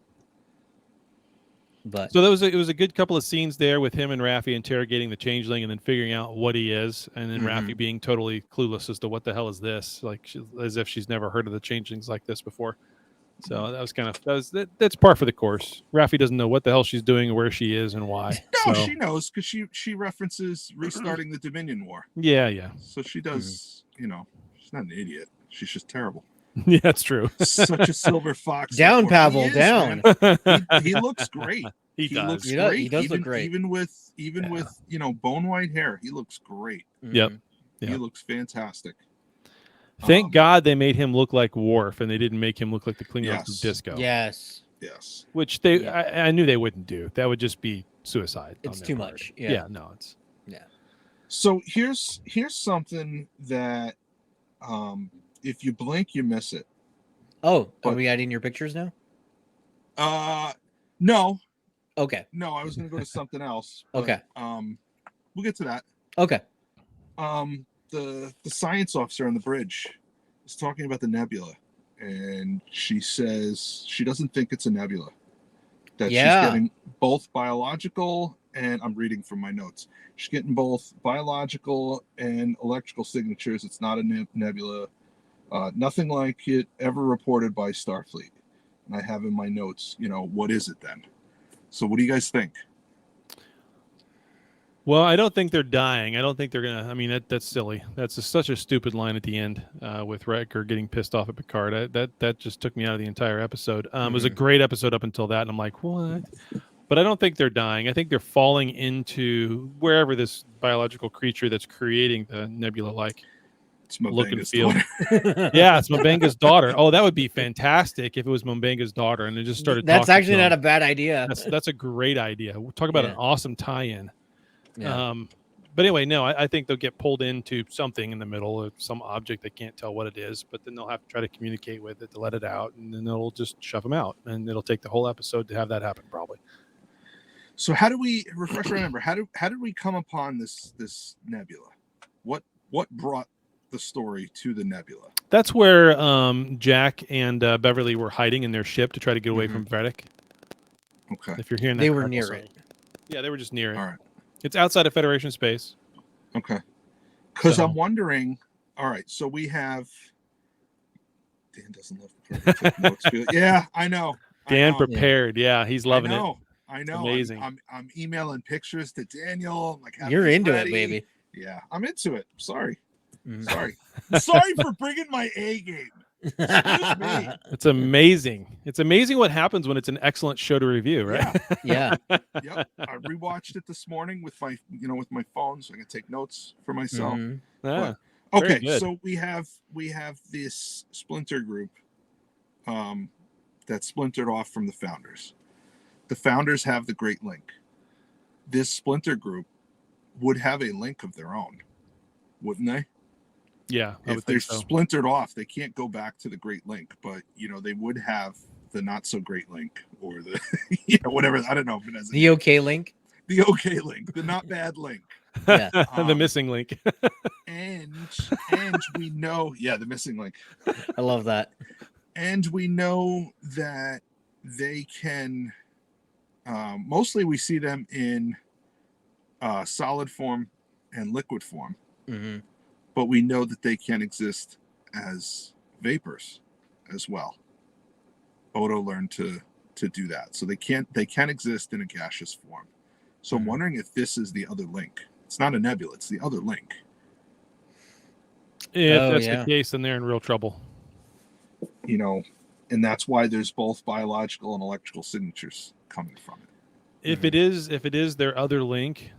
But So it was a good couple of scenes there with him and Raffi interrogating the changeling and then figuring out what he is, and then Raffi being totally clueless as to what the hell is this, like as if she's never heard of the changelings like this before. So that was that's par for the course. Raffi doesn't know what the hell she's doing or where she is and why. no, So, she knows because she references restarting the Dominion War, yeah. so she does. She's not an idiot. She's just terrible. Yeah, that's true. Such a silver fox. down, He Pavel, is, down. man. He looks great. He does. Looks He does- great. he does look great. Even with bone white hair, he looks great. Yep. Mhm. Yeah. He looks fantastic. Thank God they made him look like Worf and they didn't make him look like the Klingons Yes. from Disco. Yes. Yes. Which they Yeah. I knew they wouldn't do. That would just be suicide. on It's their too part. much. Yeah. Yeah. No, it's So here's something that if you blink, you miss it. Oh, are But- we adding your pictures now? No, Okay. I was gonna go to something else. but, Okay. We'll get to that. Okay. The science officer on the bridge is talking about the nebula, and she says she doesn't think it's a nebula. That Yeah. she's getting both biological and I'm reading from my notes. She's getting both biological and electrical signatures. It's not a nebula. Nothing like it ever reported by Starfleet. And I have in my notes, what is it then? So what do you guys think? well, I don't think they're dying. I don't think they're gonna. I mean, that's silly. That's such a stupid line at the end with Riker getting pissed off at Picard. That just took me out of the entire episode. It was a great episode up until that, and I'm like, what? But I don't think they're dying. I think they're falling into wherever this biological creature that's creating the nebula It's look and M'Benga's feel. daughter. Yeah, it's M'Benga's daughter. Oh, that would be fantastic if it was M'Benga's daughter and it just started. That's talking actually to not him. a bad idea. That's a great idea. Talk about an Yeah. awesome tie-in. Yeah. But anyway, no, I think they'll get pulled into something in the middle of some object they can't tell what it is, but then they'll have to try to communicate with it to let it out, and then they'll just shove them out, and it'll take the whole episode to have that happen, probably. So how do we refresh our memory? How did we come upon this nebula? What brought the story to the nebula? That's where Jack and Beverly were hiding in their ship to try to get away from Vedic. Okay. If you're hearing that, They were near it. Yeah, they were just near it. All right. It's outside of Federation space. Okay. Because So- I'm wondering. All right. So we have. Dan doesn't love to take notes. Yeah, I know. Dan prepared. Yeah, he's loving it. I know. Amazing. I'm emailing pictures to Daniel. I'm like, You're into ready. it, baby. Yeah, I'm into it. Sorry. Mhm. Sorry. Sorry for bringing my A game. Excuse me. It's amazing. It's amazing what happens when it's an excellent show to review, right? Yeah. Yep. I rewatched it this morning with my phone, so I can take notes for myself. Mhm. Yeah. Okay, good. so we have this splinter group that splintered off from the founders. The founders have the Great Link. This splinter group would have a link of their own, wouldn't they? Yeah, I If would they're think so. splintered off, they can't go back to the Great Link, but they would have the not so great link or the whatever. I don't know. But as The okay link. the okay link, the not bad link. Yeah. The missing link. And we know, the missing link. I love that. And we know that they can. Mostly, we see them in solid form and liquid form, Mm-hmm. but we know that they can exist as vapors as well. Odo learned to do that, so they can exist in a gaseous form. So I'm wondering if this is the other link. It's not a nebula; it's the other link. If Oh, that's yeah. the case, then they're in real trouble. And that's why there's both biological and electrical signatures coming from it. If it is their other link,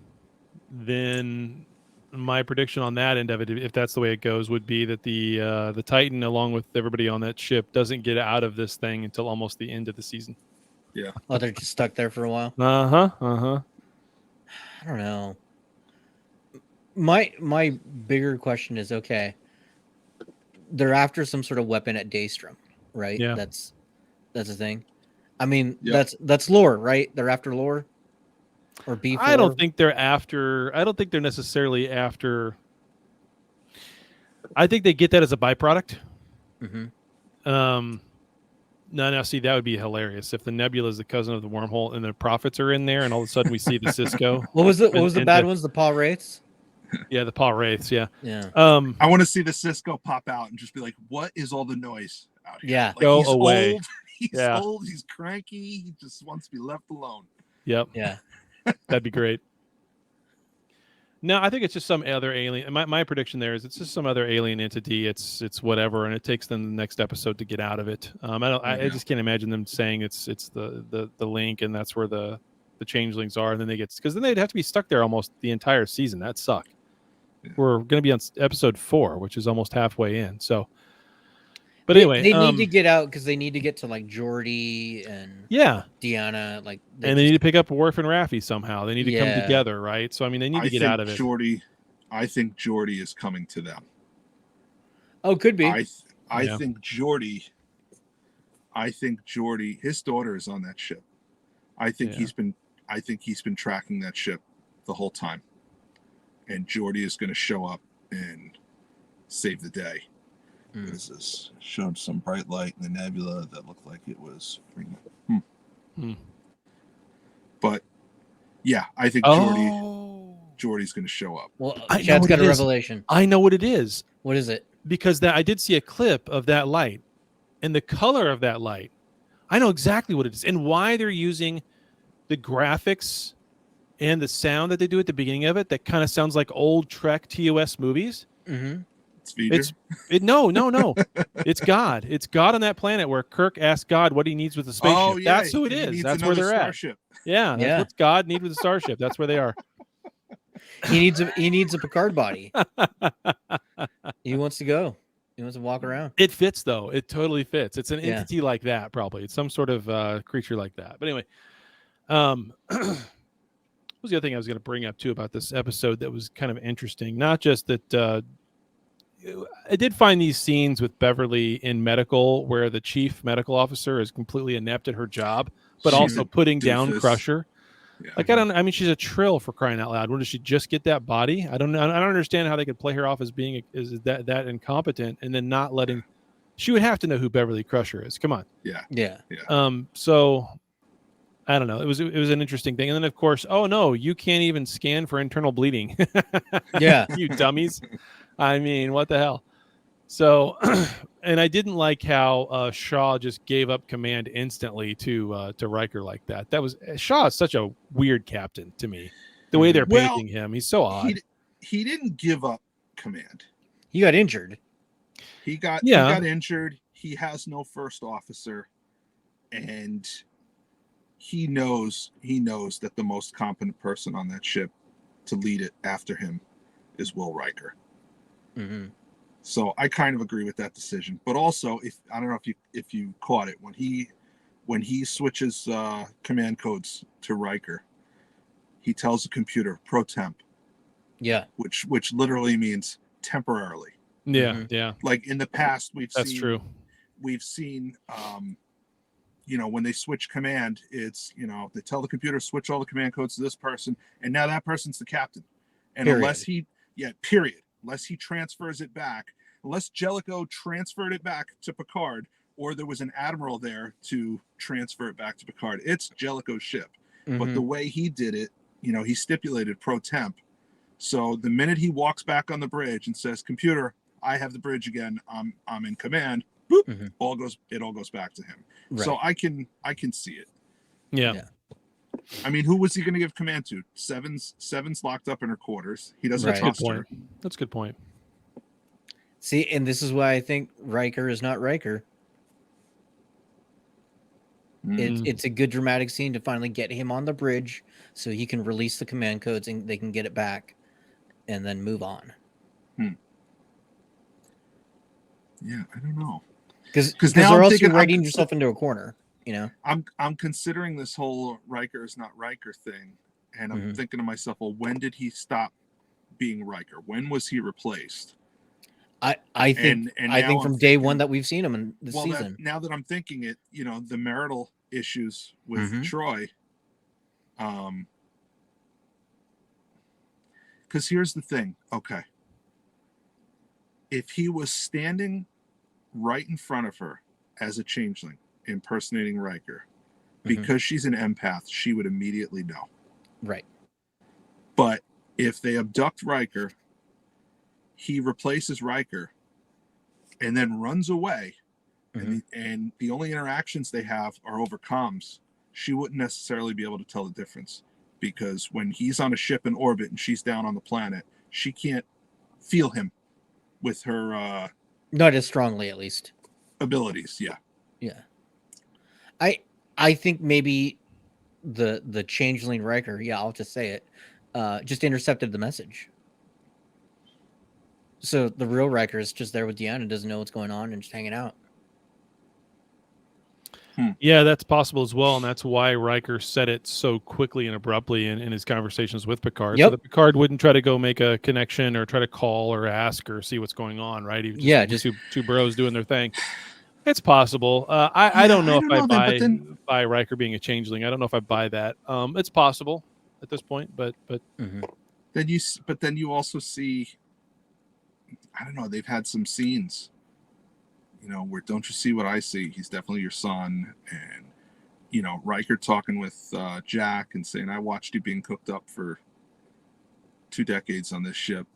then my prediction on that end of it, if that's the way it goes, would be that the Titan, along with everybody on that ship, doesn't get out of this thing until almost the end of the season. Yeah. Oh, they're just stuck there for a while. Uh-huh. I don't know. My bigger question is, okay, they're after some sort of weapon at Daystrom, right? Yeah. That's a thing. I mean, Yeah. that's lore, right? They're after lore or B4. I don't think they're necessarily after. I think they get that as a byproduct. Mm-hmm. No, see, that would be hilarious if the nebula is the cousin of the wormhole and the prophets are in there, and all of a sudden we see the Cisco. What was the and bad ones? The Paul Wraiths. Yeah, the Paul Wraiths. Yeah. Yeah. I want to see the Cisco pop out and just be like, "What is all the noise out here?" Yeah. Like, Go he's away. Old, he's Yeah. old. He's cranky. He just wants to be left alone. Yep. Yeah. That'd be great. No, I think it's just some other alien. My prediction there is it's just some other alien entity. It's whatever, and it takes them the next episode to get out of it. I just can't imagine them saying it's the link and that's where the changelings are, and then because then they'd have to be stuck there almost the entire season. That'd suck. Yeah. We're going to be on episode 4, which is almost halfway in. So, but anyway, they need to get out because they need to get to like Geordi and yeah, Deanna, like, they need to pick up Worf and Raffi somehow. They need to come Yeah. together, right? So I mean, they need to get out of it. I think Geordi is coming to them. Oh, could be. I think Geordi. His daughter is on that ship. I think he's been tracking that ship the whole time, and Geordi is going to show up and save the day. This is showed some bright light in the nebula that looked like it was. But yeah, I think Geordi's going to show up. Well, I know Chad's what got it a is. revelation. I know what it is. What is it? Because I did see a clip of that light and the color of that light. I know exactly what it is and why they're using the graphics and the sound that they do at the beginning of it. That kind of sounds like old Trek TOS movies. Mm-hmm. It's Vader. No. It's God. It's God on that planet where Kirk asked God what he needs with the spaceship. Oh, yeah. That's who it He is. needs That's where another they're starship. at. Yeah, that's what God needs with the starship. That's where they are. He needs a Picard body. He wants to go. He wants to walk around. It fits though. It totally fits. It's an Yeah. entity like that, probably. It's some sort of creature like that. But anyway, what was the other thing I was going to bring up too about this episode that was kind of interesting? Not just that I did find these scenes with Beverly in medical where the chief medical officer is completely inept at her job, but She's also a putting down doofus. Crusher. Like, I mean, she's a Trill, for crying out loud. When did she just get that body? I don't know. I don't understand how they could play her off as being that incompetent and then not letting. She would have to know who Beverly Crusher is. Come on. Yeah. So I don't know. It was an interesting thing. And then, of course, oh no, you can't even scan for internal bleeding. Yeah. You dummies. I mean, what the hell? So, and I didn't like how Shaw just gave up command instantly to Riker like that. Shaw is such a weird captain to me. The way they're painting him, he's so odd. He didn't give up command. He got injured. He got injured. He has no first officer, and he knows that the most competent person on that ship to lead it after him is Will Riker. Mm-hmm. So I kind of agree with that decision. But also, I don't know if you caught it when he switches command codes to Riker, he tells the computer pro temp. Yeah. Which literally means temporarily. Yeah, Mm-hmm. yeah. Like in the past, That's true. We've seen, when they switch command, it's, they tell the computer switch all the command codes to this person, and now that person's the captain. And unless he transfers it back, unless Jellicoe transferred it back to Picard, or there was an admiral there to transfer it back to Picard, it's Jellicoe's ship. Mm-hmm. But the way he did it, he stipulated pro temp. So the minute he walks back on the bridge and says, "Computer, I have the bridge again. I'm in command." Boop, mm-hmm. it all goes back to him. Right. So I can see it. Yeah. I mean, who was he going to give command to? Seven's locked up in her quarters. He doesn't trust her. That's a good point. See, and this is why I think Riker is not Riker. It's a good dramatic scene to finally get him on the bridge so he can release the command codes and they can get it back and then move on. Yeah, I don't know. Because they're also writing yourself into a corner, I'm considering this whole Riker is not Riker thing, and I'm thinking to myself, well, when did he stop being Riker? When was he replaced? I think from day one that we've seen him in the season. Now that I'm thinking it, the marital issues with Troy. Because here's the thing. Okay. If he was standing right in front of her as a changeling impersonating Riker, because she's an empath, she would immediately know. Right. But if they abduct Riker, he replaces Riker and then runs away, and the only interactions they have are over comms, she wouldn't necessarily be able to tell the difference, because when he's on a ship in orbit and she's down on the planet, she can't feel him with her not as strongly, at least, abilities. Yeah. I think maybe the changeling Riker, I'll just say it, just intercepted the message. So the real Riker is just there with Deanna and doesn't know what's going on and just hanging out. Yeah, that's possible as well, and that's why Riker said it so quickly and abruptly in his conversations with Picard. Yep. So that Picard wouldn't try to go make a connection or try to call or ask or see what's going on, right? He was just two bros doing their thing. It's possible. I don't know if I buy Riker being a changeling. I don't know if I buy that. It's possible at this point, but then you also see, I don't know, they've had some scenes, where don't you see what I see? He's definitely your son. And, Riker talking with Jack and saying, I watched you being cooked up for 2 decades on this ship.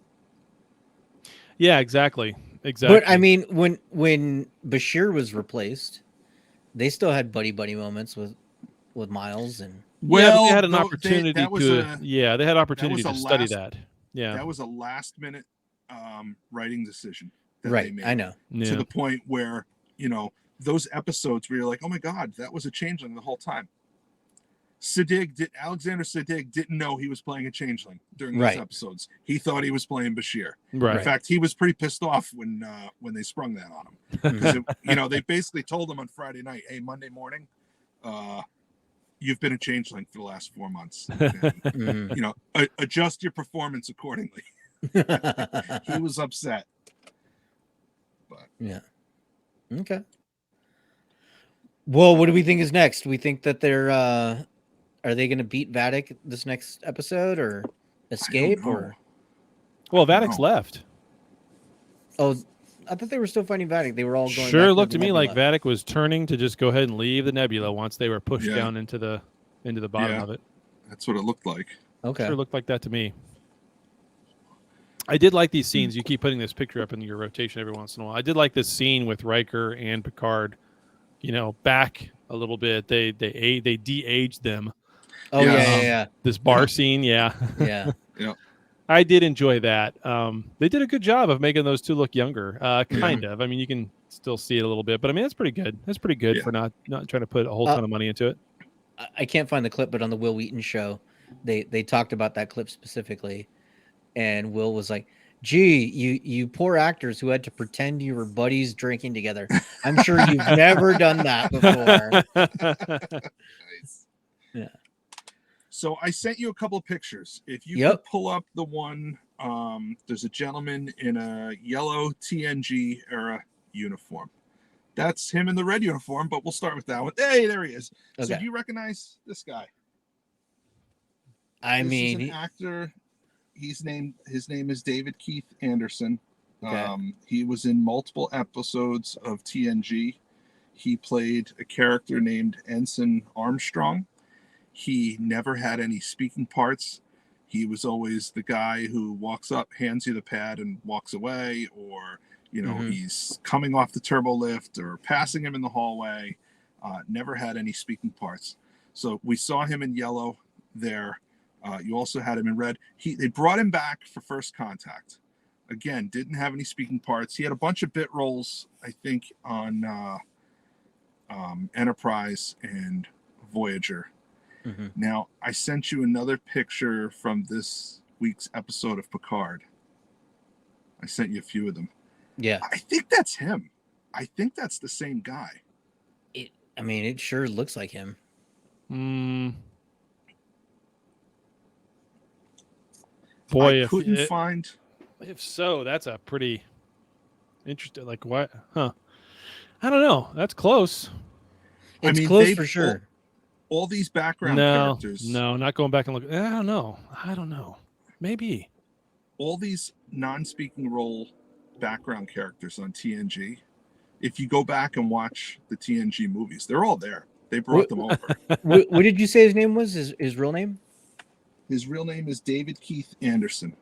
Yeah, exactly. But I mean, when Bashir was replaced, they still had buddy moments with Miles and. Well, they had an opportunity they had opportunity to study that. Yeah, that was a last minute writing decision. Right, they made, I know. To the point where those episodes where you're like, oh my god, that was a changeling the whole time. Alexander Siddig didn't know he was playing a changeling during those episodes. He thought he was playing Bashir. Right. In fact, he was pretty pissed off when they sprung that on him, because they basically told him on Friday night, "Hey, Monday morning, you've been a changeling for the last 4 months. And, adjust your performance accordingly." He was upset. But yeah. Okay. Well, what do we think is next? We think that they're Are they going to beat Vatic this next episode or escape or? Well, Vadic's left. Oh, I thought they were still fighting Vatic. They were all going. Sure back looked to the me like nebula. Vatic was turning to just go ahead and leave the nebula once they were pushed down into the bottom of it. That's what it looked like. Okay. Sure looked like that to me. I did like these scenes. You keep putting this picture up in your rotation every once in a while. I did like this scene with Riker and Picard. Back a little bit. They de-aged them. Oh yeah. This bar scene, yeah. Yeah. I did enjoy that. They did a good job of making those two look younger. Kind of. I mean, you can still see it a little bit, but I mean, that's pretty good. That's pretty good for not trying to put a whole ton of money into it. I can't find the clip, but on the Will Wheaton show, they talked about that clip specifically, and Will was like, "Gee, you poor actors who had to pretend you were buddies drinking together. I'm sure you've never done that before." Nice. Yeah. So I sent you a couple of pictures. If you could pull up the one, there's a gentleman in a yellow TNG era uniform. That's him in the red uniform, but we'll start with that one. Hey, there he is. Okay. So do you recognize this guy? He's an actor. His name is David Keith Anderson. Okay. He was in multiple episodes of TNG. He played a character named Ensign Armstrong. He never had any speaking parts. He was always the guy who walks up, hands you the pad, and walks away, or he's coming off the turbo lift or passing him in the hallway. Never had any speaking parts. So we saw him in yellow there. You also had him in red. They brought him back for First Contact. Again, didn't have any speaking parts. He had a bunch of bit roles, I think, on Enterprise and Voyager. Mm-hmm. Now, I sent you another picture from this week's episode of Picard. I sent you a few of them. Yeah. I think that's him. I think that's the same guy. It sure looks like him. Boy, I couldn't find. If so, that's a pretty interesting. Like what? Huh? I don't know. That's close. It's close for sure. All these background characters. No, not going back and look. I don't know. Maybe. All these non-speaking role background characters on TNG. If you go back and watch the TNG movies, they're all there. They brought them over. What did you say his name was? His real name? His real name is David Keith Anderson.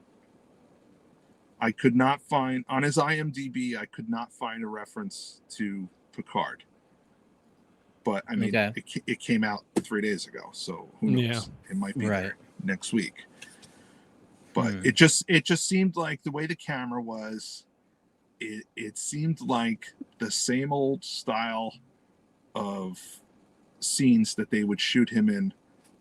I could not find on his IMDb. I could not find a reference to Picard. But I mean, it came out 3 days ago, so who knows? Yeah. It might be there next week. But it just seemed like the way the camera was, it seemed like the same old style of scenes that they would shoot him in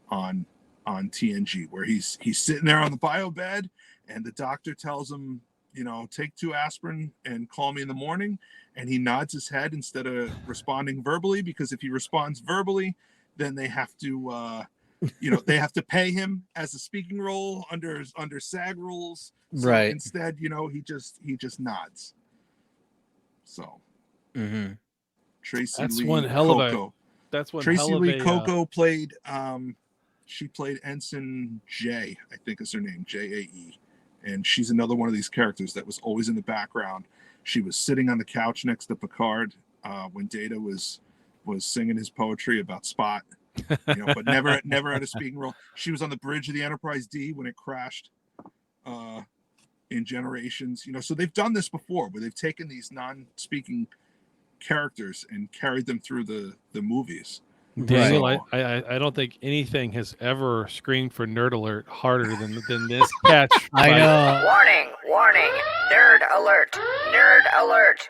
on TNG, where he's sitting there on the bio bed, and the doctor tells him, take 2 aspirin and call me in the morning. And he nods his head instead of responding verbally, because if he responds verbally, then they have to, they have to pay him as a speaking role under SAG rules. So right. Instead, he just nods. So, Tracy that's Lee one hell Coco. of a. That's one. Tracy hell of Lee a, Coco played. She played Ensign J, I think is her name, Jae, and she's another one of these characters that was always in the background. She was sitting on the couch next to Picard when Data was singing his poetry about Spot, but never had a speaking role. She was on the bridge of the Enterprise D when it crashed in Generations. So they've done this before, where they've taken these non-speaking characters and carried them through the movies. Daniel, I don't think anything has ever screamed for Nerd Alert harder than this catch. I know. Warning, nerd alert.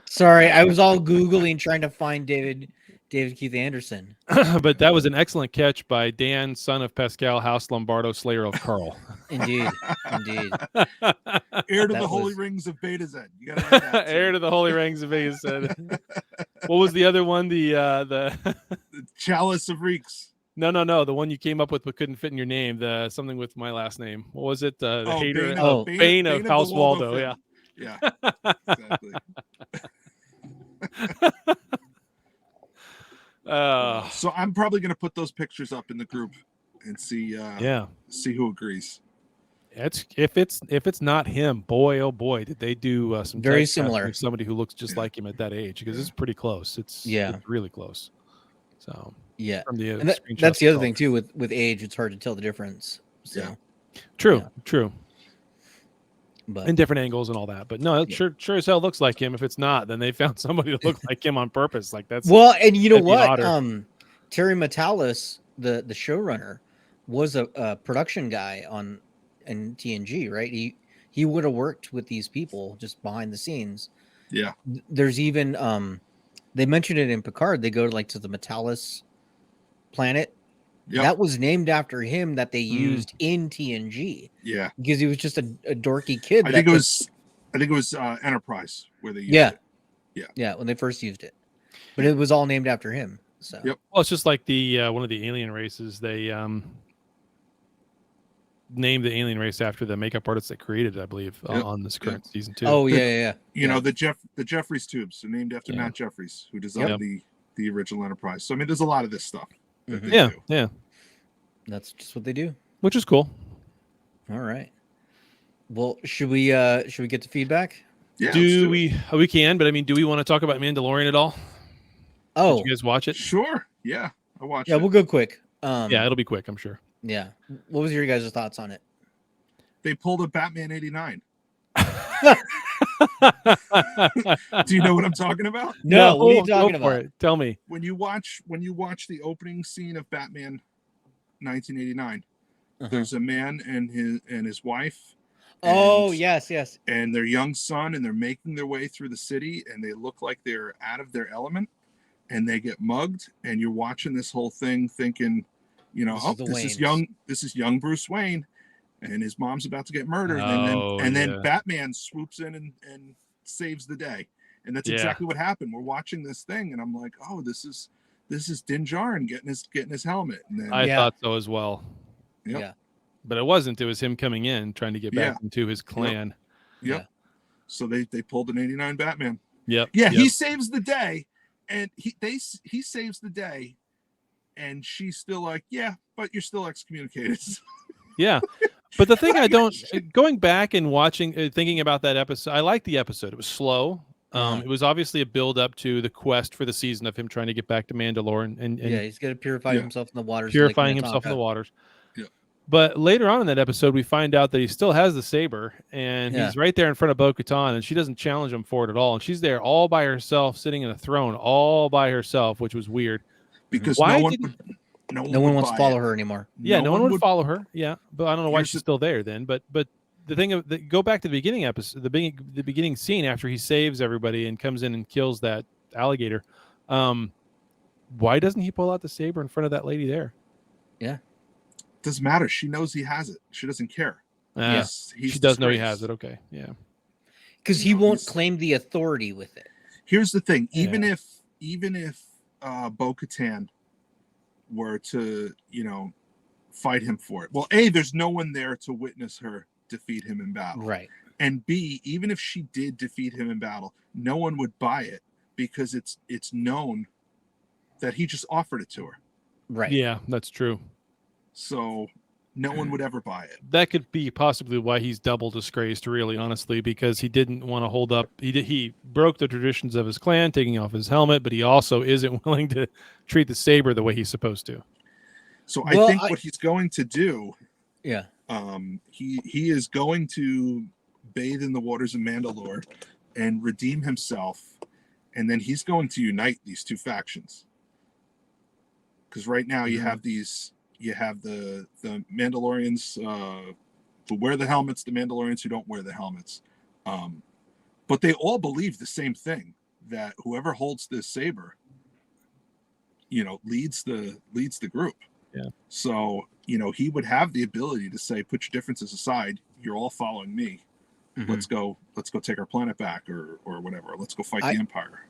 Sorry, I was all Googling trying to find David Keith Anderson. But that was an excellent catch by Dan, son of Pascal, House Lombardo, Slayer of Carl. Indeed. Heir to the holy rings of Beta Z. You gotta write that, heir to the holy rings of Beta Z. What was the other one? The Chalice of Reeks. No. The one you came up with but couldn't fit in your name. The something with my last name. What was it? The hater. Bane of House Waldo. Yeah. Yeah. Exactly. So I'm probably going to put those pictures up in the group and see who agrees. If it's not him, boy oh boy, did they do some Very typecasting similar. of somebody who looks just like him at that age, because it's pretty close. It's really close. So from the and that's the other thing too with age, it's hard to tell the difference. So true. But in different angles and all that, but no, it sure as hell looks like him. If it's not, then they found somebody to look like him on purpose. Like that's well, and you know what? Terry Matalas, the showrunner, was a production guy in TNG, right? He would have worked with these people just behind the scenes. Yeah. There's even they mentioned it in Picard. They go to the Matalas planet. Yep. That was named after him that they used in TNG. Yeah. Because he was just a dorky kid. I think it was Enterprise where they used it. Yeah, when they first used it. But it was all named after him. So Yep. Well, it's just like the one of the alien races. They named the alien race after the makeup artist that created it, I believe, on this current season 2. Oh yeah. You know, the Jeffries tubes are named after Matt Jeffries, who designed the original Enterprise. So I mean, there's a lot of this stuff. Yeah. That's just what they do. Which is cool. All right. Well, should we get to feedback? Yeah. We can, but I mean, do we want to talk about Mandalorian at all? Oh, did you guys watch it? Sure. Yeah, I watched it. Yeah, we'll go quick. Yeah, it'll be quick, I'm sure. Yeah. What was your guys' thoughts on it? They pulled a Batman 89. Do you know what I'm talking about? No, what are you talking about? Tell me. When you watch the opening scene of Batman 1989, there's a man and his wife. Oh, yes. And their young son, and they're making their way through the city, and they look like they're out of their element, and they get mugged, and you're watching this whole thing thinking, you know, this is young Bruce Wayne, and his mom's about to get murdered, and then Batman swoops in and saves the day. And that's exactly what happened. We're watching this thing, and I'm like, oh, this is Din Djarin getting his helmet. And then, I thought so as well. Yep. Yeah. But it wasn't. It was him coming in, trying to get back into his clan. Yep. So they pulled an 89 Batman. Yep. Yeah, he saves the day, and he saves the day, and she's still like, yeah, but you're still excommunicated. Yeah. But the thing going back and watching, thinking about that episode, I liked the episode. It was slow. It was obviously a build up to the quest for the season of him trying to get back to Mandalore, and he's got to purify himself in the waters. Purifying himself in the waters. Yeah. But later on in that episode, we find out that he still has the saber, and he's right there in front of Bo-Katan, and she doesn't challenge him for it at all. And she's there all by herself, sitting in a throne, all by herself, which was weird. Because no one wants to follow her anymore. Yeah, no one would follow her. Yeah, but I don't know why she's still there then. But the thing of go back to the beginning episode, the beginning scene after he saves everybody and comes in and kills that alligator. Why doesn't he pull out the saber in front of that lady there? Yeah, doesn't matter. She knows he has it. She doesn't care. She does know he has it. Okay, yeah, because he won't claim the authority with it. Here's the thing: even if Bo-Katan were to, fight him for it. Well, A, there's no one there to witness her defeat him in battle. Right. And B, even if she did defeat him in battle, no one would buy it because it's known that he just offered it to her. Right. Yeah, that's true. So no one would ever buy it. That could be possibly why he's double disgraced, really, honestly, because he didn't want to hold up. He broke the traditions of his clan, taking off his helmet, but he also isn't willing to treat the saber the way he's supposed to. So I think what he's going to do, he is going to bathe in the waters of Mandalore and redeem himself, and then he's going to unite these two factions. Because right now you have the Mandalorians who wear the helmets, the Mandalorians who don't wear the helmets, but they all believe the same thing, that whoever holds this saber, leads the group. Yeah. So, he would have the ability to say, put your differences aside. You're all following me. Mm-hmm. Let's go take our planet back or whatever. Let's go fight the Empire.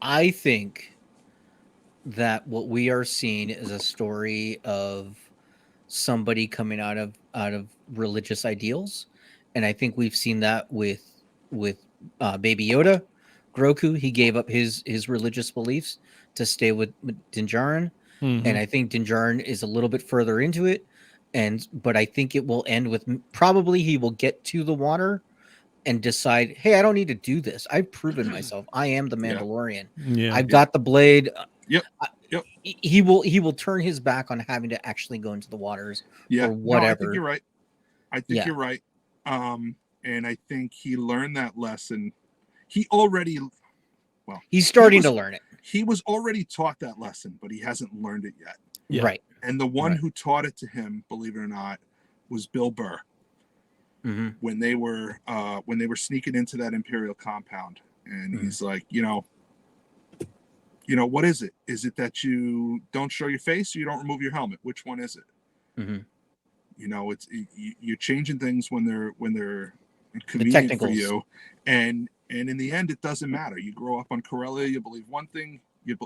I think that what we are seeing is a story of somebody coming out of religious ideals. And I think we've seen that with Baby Yoda, Grogu. He gave up his religious beliefs to stay with Din Djarin. and I think Din Djarin is a little bit further into it, but I think it will end with probably he will get to the water and decide, hey, I don't need to do this. I've proven myself. I am the Mandalorian. Yeah. I've got the blade. Yep. He will turn his back on having to actually go into the waters or whatever. No, I think you're right. You're right. And I think he learned that lesson. He's starting to learn it. He was already taught that lesson, but he hasn't learned it yet. Yeah. Right. And the one who taught it to him, believe it or not, was Bill Burr. When they were sneaking into that Imperial compound, and he's like, what is it? Is it that you don't show your face or you don't remove your helmet? Which one is it? It's you're changing things when they're convenient for you, and in the end, it doesn't matter. You grow up on Corellia, you believe one thing.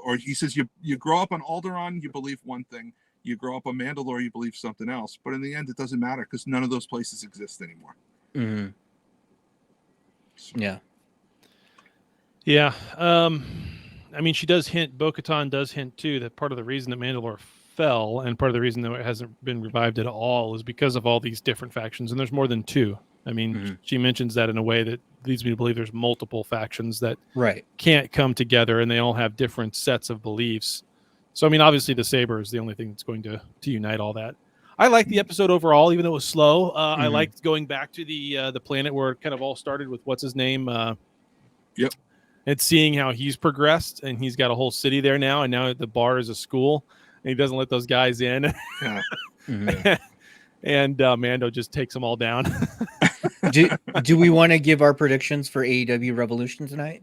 Or he says you grow up on Alderaan, you believe one thing. You grow up on Mandalore, you believe something else. But in the end, it doesn't matter because none of those places exist anymore. Yeah. Yeah. I mean, she does hint, Bo-Katan does hint too, that part of the reason that Mandalore fell and part of the reason that it hasn't been revived at all is because of all these different factions. And there's more than two. I mean, she mentions that in a way that leads me to believe there's multiple factions that can't come together and they all have different sets of beliefs. So, I mean, obviously the saber is the only thing that's going to unite all that. I liked the episode overall, even though it was slow. I liked going back to the planet where it kind of all started with what's his name. And seeing how he's progressed and he's got a whole city there now. And now the bar is a school and he doesn't let those guys in. And Mando just takes them all down. Do we want to give our predictions for AEW Revolution tonight?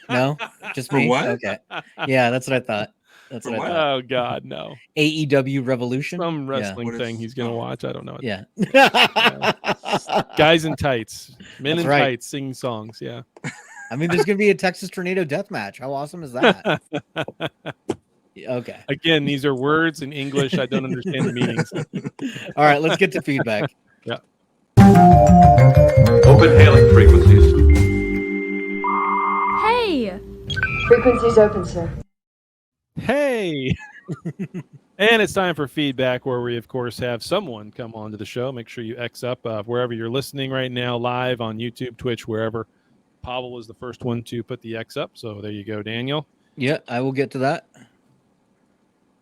No, just me. What? Okay, yeah, that's what I thought. That's what I thought. Oh God, no! AEW Revolution, some wrestling thing he's gonna watch. I don't know. Yeah, guys in tights, men in tights, singing songs. Yeah, I mean, there's gonna be a Texas Tornado Death Match. How awesome is that? Okay. Again, these are words in English. I don't understand the meanings. All right, let's get to feedback. Yeah. Open hailing frequencies. Hey! Frequencies open, sir. Hey! And it's time for feedback, where we, of course, have someone come on to the show. Make sure you X up wherever you're listening right now, live on YouTube, Twitch, wherever. Pavel was the first one to put the X up, so there you go, Daniel. Yeah, I will get to that.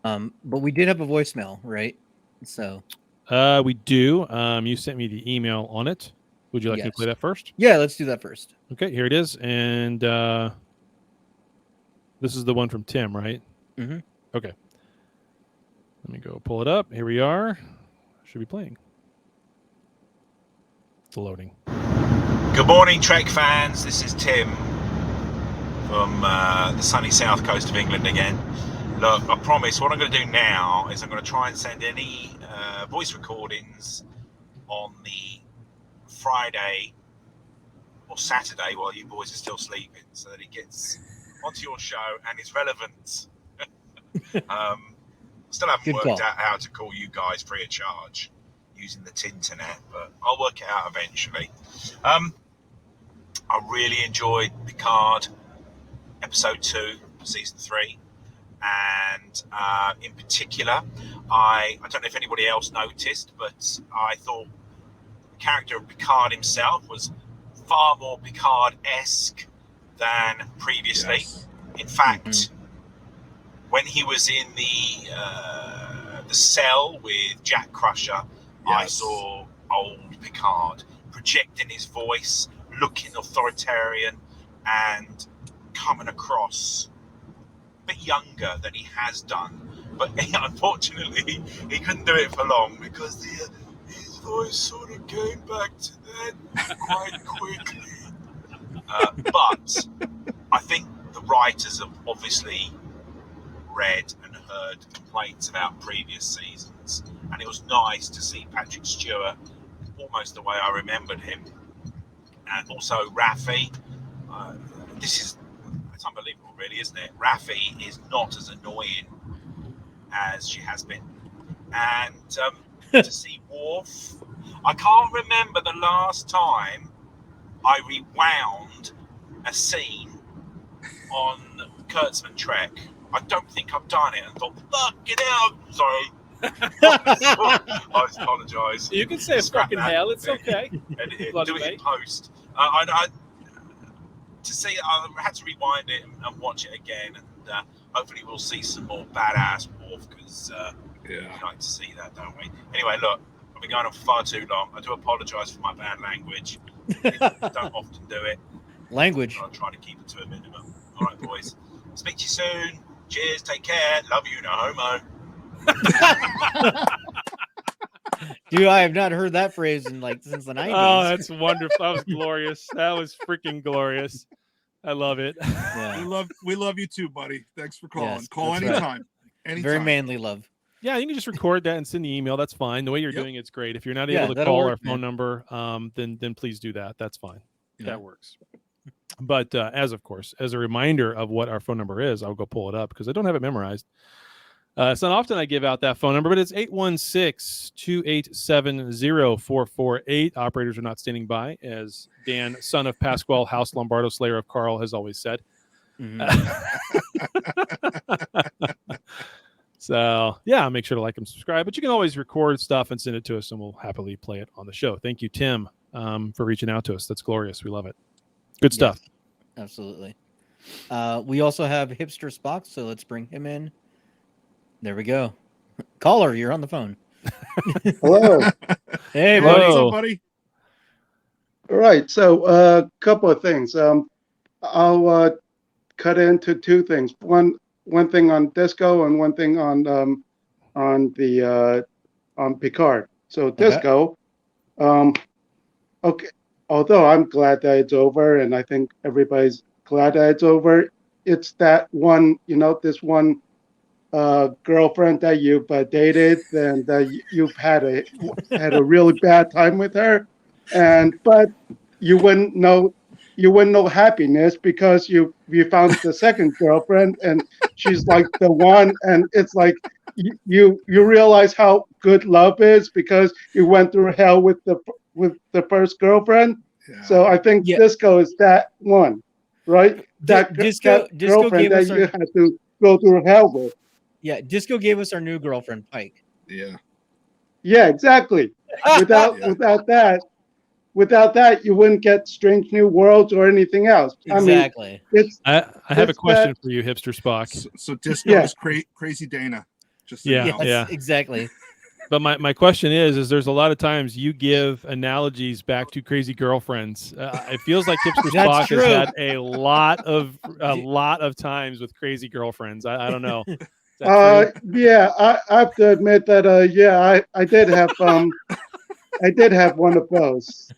But we did have a voicemail, right? So we do. You sent me the email on it. Would you like me to play that first? Yeah, let's do that first. Okay, here it is. And this is the one from Tim, right? Mm-hmm. Okay. Let me go pull it up. Here we are. Should be playing. It's loading. Good morning, Trek fans. This is Tim from the sunny south coast of England again. Look, I promise what I'm going to do now is I'm going to try and send any voice recordings on the Friday or Saturday while you boys are still sleeping so that it gets onto your show and is relevant. Still haven't worked out how to call you guys free of charge using the Tinternet, but I'll work it out eventually. I really enjoyed Picard episode 2, season 3. And in particular, I don't know if anybody else noticed, but I thought the character of Picard himself was far more Picard-esque than previously. In fact, when he was in the cell with Jack Crusher, I saw old Picard projecting his voice, looking authoritarian, and coming across bit younger than he has done, but unfortunately he couldn't do it for long because his voice sort of came back to that quite quickly. But I think the writers have obviously read and heard complaints about previous seasons, and it was nice to see Patrick Stewart almost the way I remembered him, and also Raffi. It's unbelievable, really, isn't it? Raffi is not as annoying as she has been. And to see Worf, I can't remember the last time I rewound a scene on Kurtzman Trek I don't think I've done it. And thought, fucking hell, sorry. I apologise. You can say Scrap fucking that. hell. It's okay. And Bloody do it in mate. post. To see it, I had to rewind it and watch it again, and hopefully we'll see some more badass Worf, because we like to see that, don't we? Anyway, look, I've been going on for far too long. I do apologise for my bad language. I don't often do it. Language. I'll try to keep it to a minimum. All right, boys. Speak to you soon. Cheers. Take care. Love you. No homo. Dude, I have not heard that phrase in since the 90s. Oh, that's wonderful. That was glorious. That was freaking glorious. I love it. Yeah. We love you too, buddy. Thanks for calling. Yes, Call that's anytime. Anytime. Very manly love. Yeah, you can just record that and send the email. That's fine. The way you're doing it's great. If you're not Yeah, able to that'll call work, our phone man. number, then please do that. That's fine. Yeah. That works. But as a reminder of what our phone number is, I'll go pull it up because I don't have it memorized. It's not often I give out that phone number, but it's 816-287-0448. Operators are not standing by, as Dan, son of Pasquale, House Lombardo, Slayer of Carl, has always said. So, yeah, make sure to like and subscribe. But you can always record stuff and send it to us, and we'll happily play it on the show. Thank you, Tim, for reaching out to us. That's glorious. We love it. Good stuff. Yes, absolutely. We also have Hipster Spock, so let's bring him in. There we go. Caller, you're on the phone. Hello. Hey, Hello. buddy. What's up, buddy? All right. So a couple of things. I'll cut into two things. One thing on Disco and one thing on Picard. So Disco. Okay. Although I'm glad that it's over, and I think everybody's glad that it's over. It's that one, this one girlfriend that you've dated and you've had a really bad time with her, but you wouldn't know happiness because you found the second girlfriend and she's like the one, and it's like you realize how good love is because you went through hell with the first girlfriend. Yeah. So I think Disco is that one, right? That Disco girlfriend gave us that you had to go through hell with. Yeah, Disco gave us our new girlfriend, Pike. Yeah. Yeah, exactly. Without that, you wouldn't get Strange New Worlds or anything else. Exactly. I have a question for you, Hipster Spock. So Disco is crazy Dana. Just so you know. Yes, exactly. But my question is there's a lot of times you give analogies back to crazy girlfriends. It feels like Hipster Spock has had a lot of times with crazy girlfriends. I don't know. Yeah, I have to admit that. I did have I did have one of those.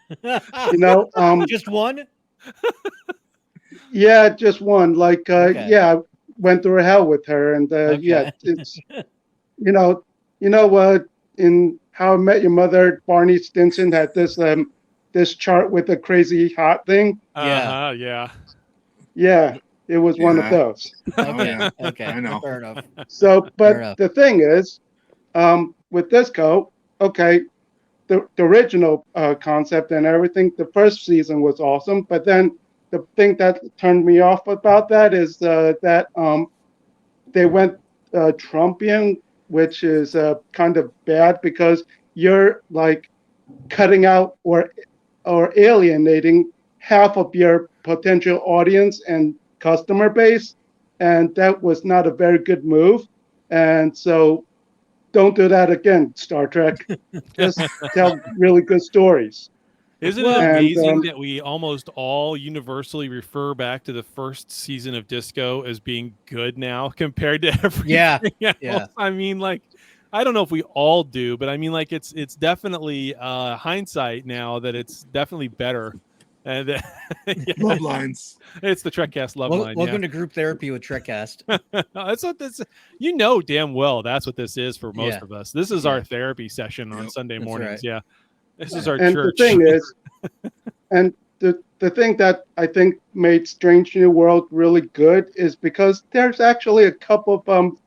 Just one. Yeah, just one. Like, I went through hell with her, and it's in How I Met Your Mother, Barney Stinson had this chart with a crazy hot thing. Yeah. Yeah. It was one of those. Okay. I know. Fair enough. So, but the thing is, with Disco, the original concept and everything, the first season was awesome. But then the thing that turned me off about that is that they went Trumpian, which is kind of bad because you're like cutting out or alienating half of your potential audience and customer base, and that was not a very good move. And so don't do that again, Star Trek. Just tell really good stories. Isn't it amazing that we almost all universally refer back to the first season of Disco as being good now compared to everything else? Yeah. I mean, like, I don't know if we all do, but I mean, like, it's definitely hindsight now that it's definitely better. And love lines. It's the Trekcast love line. Welcome to group therapy with Trekcast. That's what this. Damn well that's what this is for most of us. This is our therapy session on Sunday mornings. Right. Yeah, this is our church. The thing is, and the thing that I think made Strange New World really good is because there's actually a couple of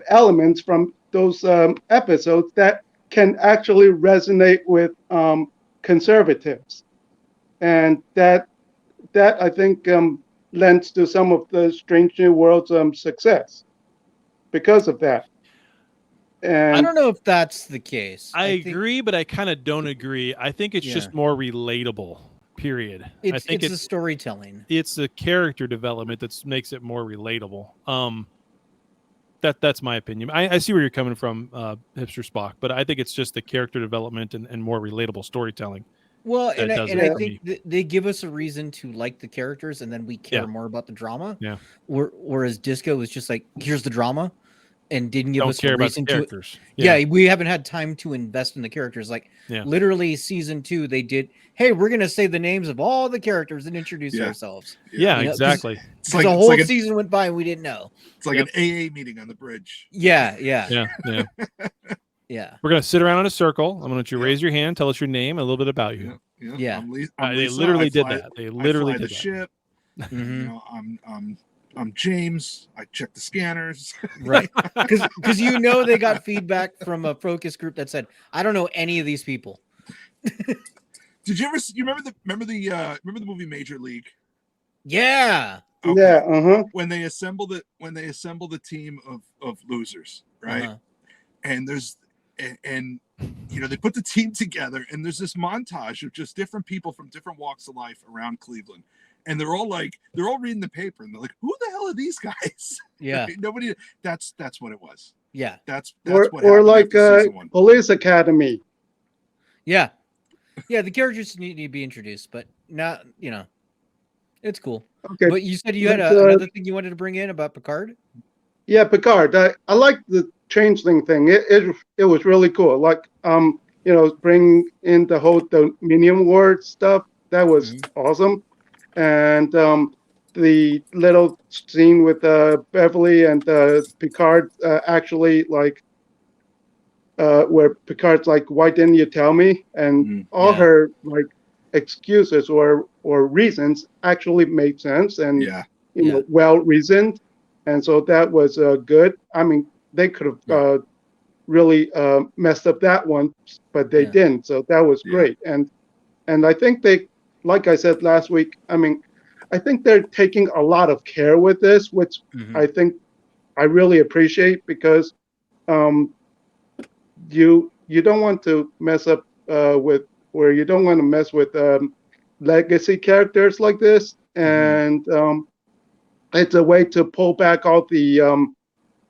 elements from those episodes that can actually resonate with conservatives. And that I think lends to some of the Strange New World's success because of that. And I don't know if that's the case. I agree, but I kind of don't agree. I think it's just more relatable. Period. I think it's the storytelling. It's the character development that makes it more relatable. That's my opinion. I see where you're coming from, Hipster Spock, but I think it's just the character development and more relatable storytelling. Well, and I think they give us a reason to like the characters, and then we care more about the drama. Yeah. Whereas Disco was just like, here's the drama, and didn't give us care a reason about the characters. to. Yeah, we haven't had time to invest in the characters. Like literally, season 2, they did. Hey, we're gonna say the names of all the characters and introduce ourselves. Yeah, exactly. It's like a whole season went by and we didn't know. It's like an AA meeting on the bridge. Yeah. We're gonna sit around in a circle. I'm gonna let you raise your hand, tell us your name, and a little bit about you. Yeah. They literally did that. They literally did the ship. You know, I'm James. I check the scanners. Right. Because you know they got feedback from a focus group that said, I don't know any of these people. Did you ever remember the movie Major League? Yeah. Okay. Yeah. When they assemble the team of losers, right? And and you know, they put the team together, and there's this montage of just different people from different walks of life around Cleveland, and they're all reading the paper, and they're like, who the hell are these guys? Yeah. Nobody. That's what it was. Yeah. That's what or like Police Academy. Yeah. Yeah, the characters need to be introduced, but not, it's cool. Okay. But you said you had another thing you wanted to bring in about Picard? Yeah, Picard. I like the Changeling thing. It was really cool. Like, bring in the whole Dominion War stuff. That was awesome. And the little scene with Beverly and Picard actually, like, where Picard's like, why didn't you tell me? And all her like excuses or reasons actually made sense and well reasoned, and so that was good. I mean, they could have really messed up that one, but they didn't. So that was great. And I think they, like I said last week, I mean, I think they're taking a lot of care with this, which I think I really appreciate, because you don't want to mess up with legacy characters like this, and it's a way to pull back all the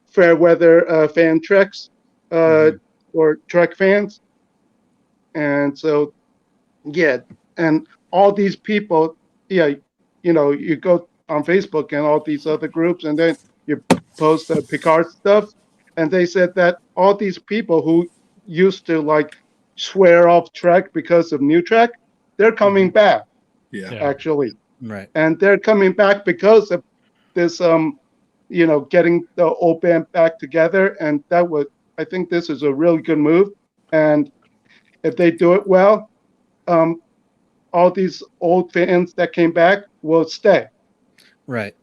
fair weather fan Treks or Trek fans, and so and all these people, you go on Facebook and all these other groups, and then you post Picard stuff, and they said that all these people who used to like swear off Trek because of new Trek, they're coming back. Actually, right, and they're coming back because of this getting the old band back together, and I think this is a really good move, and if they do it well, all these old fans that came back will stay. Right.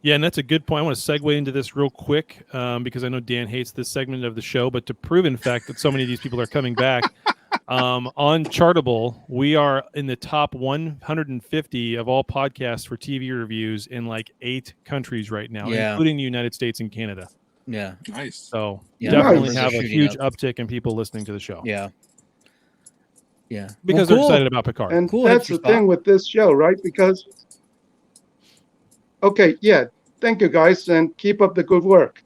Yeah, and that's a good point. I want to segue into this real quick because I know Dan hates this segment of the show, but to prove, in fact, that so many of these people are coming back, on Chartable, we are in the top 150 of all podcasts for TV reviews in like 8 countries right now, including the United States and Canada. Yeah. Nice. So definitely have a huge uptick in people listening to the show. Yeah. Because they're excited about Picard. And that's the thing with this show, right? Because thank you guys, and keep up the good work.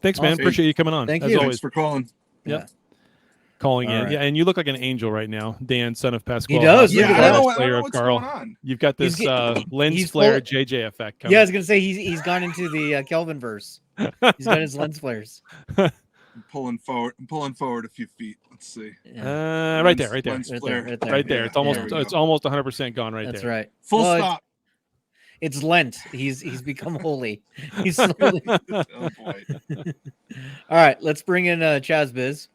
Thanks, man. Appreciate you coming on. Thank you. As always. Thanks for calling. Yep. Calling in. Right. Yeah, and you look like an angel right now, Dan, son of Pasquale. He does. Yeah, I don't know what's going on. You've got this lens flare JJ effect coming. Yeah, I was gonna say he's gone into the Kelvin verse. He's got his lens flares. I'm pulling forward a few feet. Let's see. Right there. Right there. It's almost 100% gone right there. That's right. Full stop. It's Lent. He's become holy. He's slowly. Oh boy. All right, let's bring in Chaz Biz.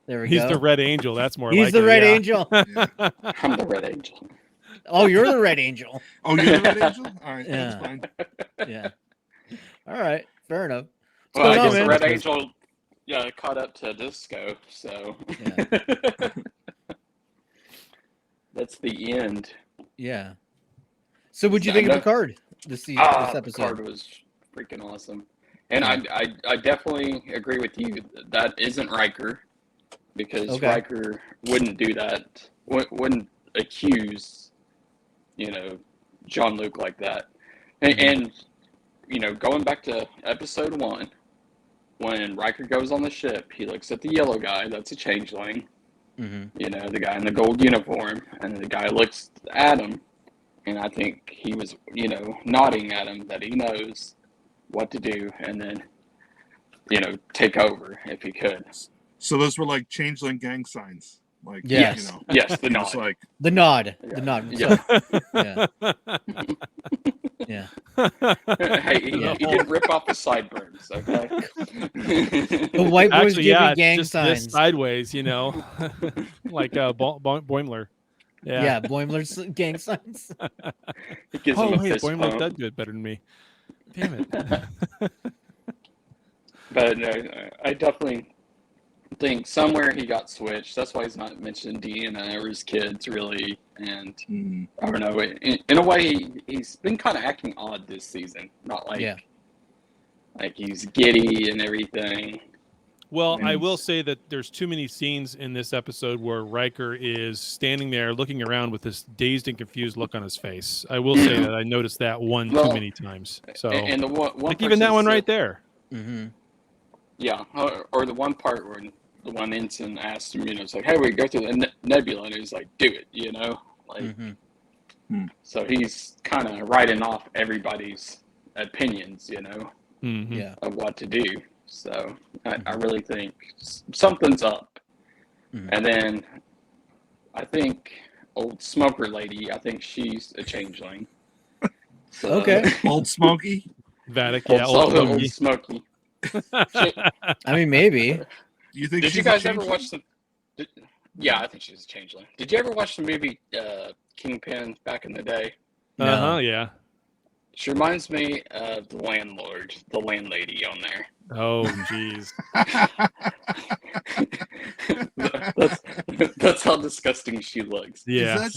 There we go. He's the Red Angel. That's more. He's the Red Angel. I'm the Red Angel. Oh, you're the Red Angel. Oh, you're the Red Angel. All right, that's fine. Yeah. All right, fair enough. Well, I guess the Red Angel, caught up to Disco, so that's the end. Yeah. So, what'd you think of Picard? this episode? Picard was freaking awesome, and I definitely agree with you. That isn't Riker, because Riker wouldn't do that. Wouldn't accuse, Jean-Luc like that, and going back to episode 1, when Riker goes on the ship, he looks at the yellow guy. That's a changeling. The guy in the gold uniform, and the guy looks at him, and I think he was, nodding at him that he knows what to do, and then, take over if he could. So those were like changeling gang signs. Like, yes, yes, the nod. Like, the nod. Yeah. The nod. Yeah. Hey, he didn't rip off his sideburns, okay? The white boys giving gang just signs. Sideways, like Boimler. Yeah, Boimler's gang signs. He gives him a fist Boimler pump. does do it better than me. Damn it. But I definitely think somewhere he got switched. That's why he's not mentioning Deanna or his kids, really. And I don't know. In a way, he's been kind of acting odd this season. Not like he's giddy and everything. Well, I will say that there's too many scenes in this episode where Riker is standing there looking around with this dazed and confused look on his face. I will say that I noticed that too many times. So, and the one like even that one right there. Yeah, or the one part where the one ensign asked him, it's like, hey, we go through the nebula, and he's like, do it, So he's kind of writing off everybody's opinions, of what to do. So I really think something's up. And then I think old smoker lady, I think she's a changeling. So, Old Smoky? Vatican, old Smoky. I mean, maybe. You think? Did you guys ever watch the? Yeah, I think she's a changeling. Did you ever watch the movie Kingpin back in the day? Yeah. She reminds me of the landlady on there. Oh, jeez. That's how disgusting she looks. Yeah.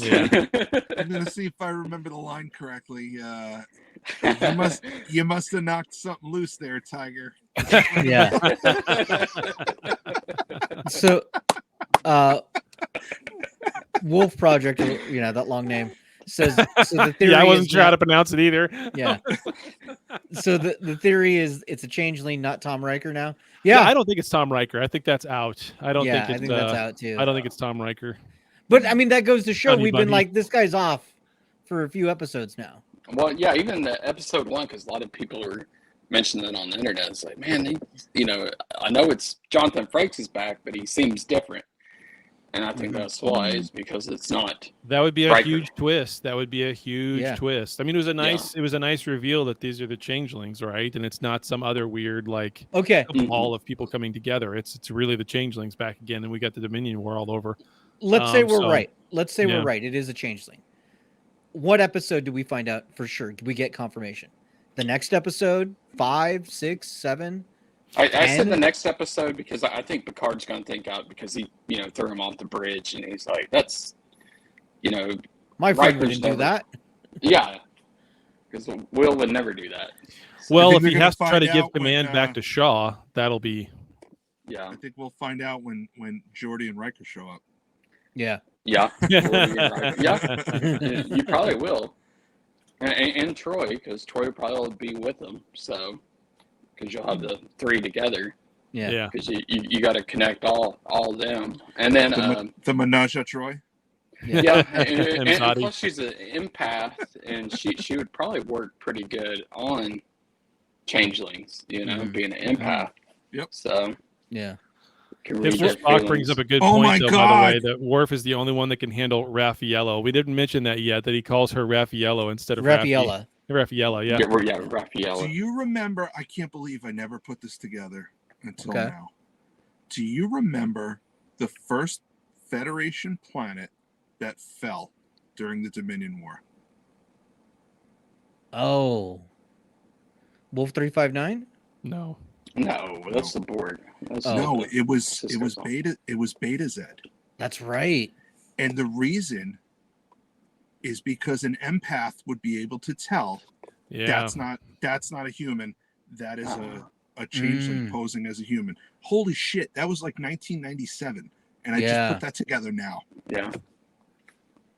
I'm gonna see if I remember the line correctly. You must have knocked something loose there, Tiger. Yeah. So, Wolf Project, that long name, says. So the theory I wasn't sure how to pronounce it either. Yeah. So the theory is it's a changeling, not Tom Riker now. Yeah, I don't think it's Tom Riker. I think that's out. I think that's out too. I don't think it's Tom Riker. But I mean, that goes to show we've been Bunny. like, this guy's off for a few episodes now. Well, yeah, even the episode 1, because a lot of people were mentioning it on the internet. It's like, man, I know it's Jonathan Frakes is back, but he seems different. And I think that's why, is because it's not. That would be a Riker. huge twist. That would be a huge twist. I mean, it was a nice reveal that these are the changelings, right? And it's not some other weird all of people coming together. It's really the changelings back again, and we got the Dominion War all over. Let's say we're right. Let's say we're right. It is a changeling. What episode do we find out for sure? Do we get confirmation? The next episode, 5, 6, 7. I said the next episode because I think Picard's going to think out, because he, threw him off the bridge, and he's like, that's, my friend wouldn't do that. Yeah, because Will would never do that. So, well, if he has to try to give command back to Shaw, that'll be. Yeah, I think we'll find out when Geordi and Riker show up. Yeah. Yeah. Yeah. You probably will. And Troy, because Troy will probably be with them. So, because you'll have the 3 together. Yeah. Because you got to connect all of them. And then the Menage a Troy. Yeah. And plus she's an empath, and she would probably work pretty good on changelings, being an empath. Yep. So yeah. Spock brings up a good point, though, by the way, that Worf is the only one that can handle Raffaello. We didn't mention that yet, that he calls her Raffaello instead of Raffaella. Raffaella, yeah. Raffaello. Do you remember, I can't believe I never put this together until now. Do you remember the first Federation planet that fell during the Dominion War? Oh. Wolf 359? No, that's the Borg. It was Beta. It was Beta Z. That's right. And the reason is because an empath would be able to tell Yeah. That's not a human. That is a changeling posing as a human. Holy shit, that was like 1997, and I just put that together now. Yeah,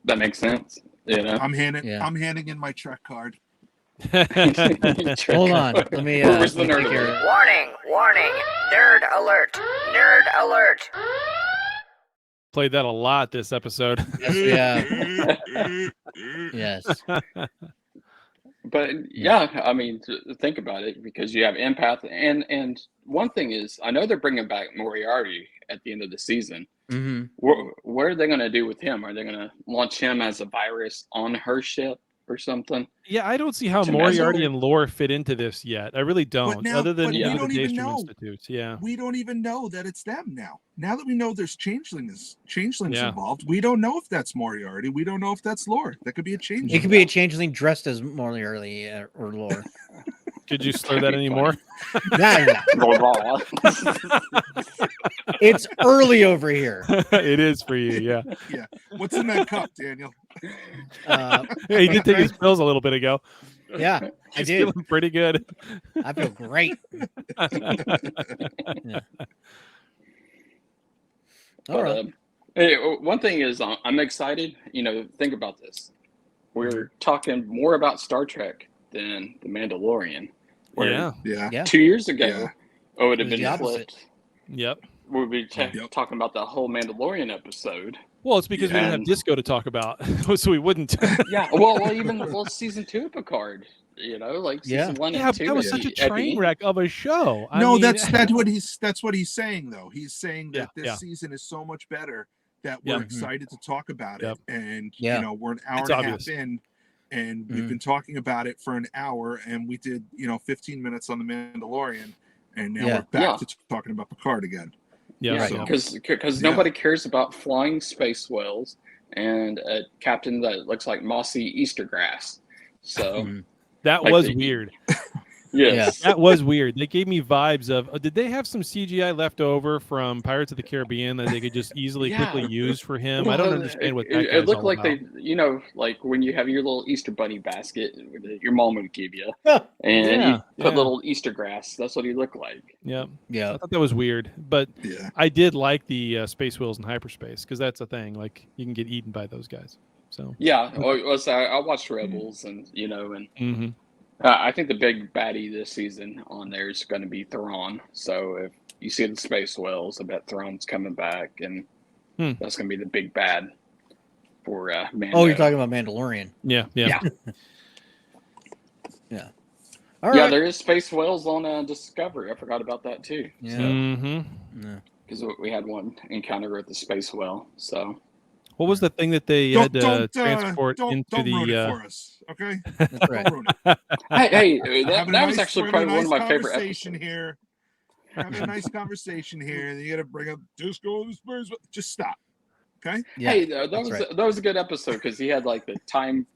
that makes sense. You know, I'm handing in my Trek card. Hold on, let me. Where's the nerd alert? Warning, nerd alert. Played that a lot this episode. Yes. But yeah, I mean, think about it, because you have empath, and one thing is, I know they're bringing back Moriarty at the end of the season. Mm-hmm. What are they going to do with him? Are they going to launch him as a virus on her ship or something? Yeah, I don't see how Moriarty and lore fit into this yet. I really don't. Other than we don't even Daystrom know. Institutes. Yeah, we don't even know that it's them now. Now that we know there's changelings involved, we don't know if that's Moriarty. We don't know if that's Lore. That could be a changeling. It could be a changeling dressed as Moriarty or Lore. Could you slur that anymore? Nah. It's early over here. It is for you, yeah. Yeah. What's in that cup, Daniel? He did take his pills a little bit ago. Yeah, I did. Feeling pretty good. I feel great. All right. Hey, one thing is, I'm excited. You know, think about this. We're talking more about Star Trek than The Mandalorian. Yeah. 2 years ago, it would have been flipped. Yep. We'd be talking about the whole Mandalorian episode. Well, it's because we didn't have Disco to talk about, so we wouldn't. Yeah. Well, season 2 of Picard. You know, like season 1 and 2. That was such a train wreck of a show. That's what he's saying though. He's saying that this season is so much better that we're excited to talk about it, and you know, we're an hour and a half in, and we've been talking about it for an hour, and we did 15 minutes on the Mandalorian, and now we're back to talking about Picard again. Because nobody cares about flying space whales and a captain that looks like mossy Easter grass. So that was weird. Yes. That was weird. They gave me vibes of, did they have some CGI left over from Pirates of the Caribbean that they could just easily quickly use for him? I don't understand what that it looked all like about. they, like when you have your little Easter bunny basket that your mom would give you, and you put little Easter grass. That's what he looked like. Yeah. I thought that was weird, but I did like the space whales in hyperspace, because that's a thing. Like, you can get eaten by those guys. So I watched Rebels, and I think the big baddie this season on there is going to be Thrawn. So if you see the space whales, I bet Thrawn's coming back, and that's going to be the big bad for Mando. Oh, you're talking about Mandalorian. Yeah. All right. There is space whales on Discovery. I forgot about that too. Yeah. Because we had one encounter with the space whale. So. What was the thing that they had to transport into don't the? Ruin it for us, okay? That's right. Don't ruin it. Hey, that was actually probably one of my favorite episodes. Here. Having a nice conversation here, and you got to bring up Disco the Spurs. Just stop, okay? Yeah, hey, that was a good episode, because he had like the time,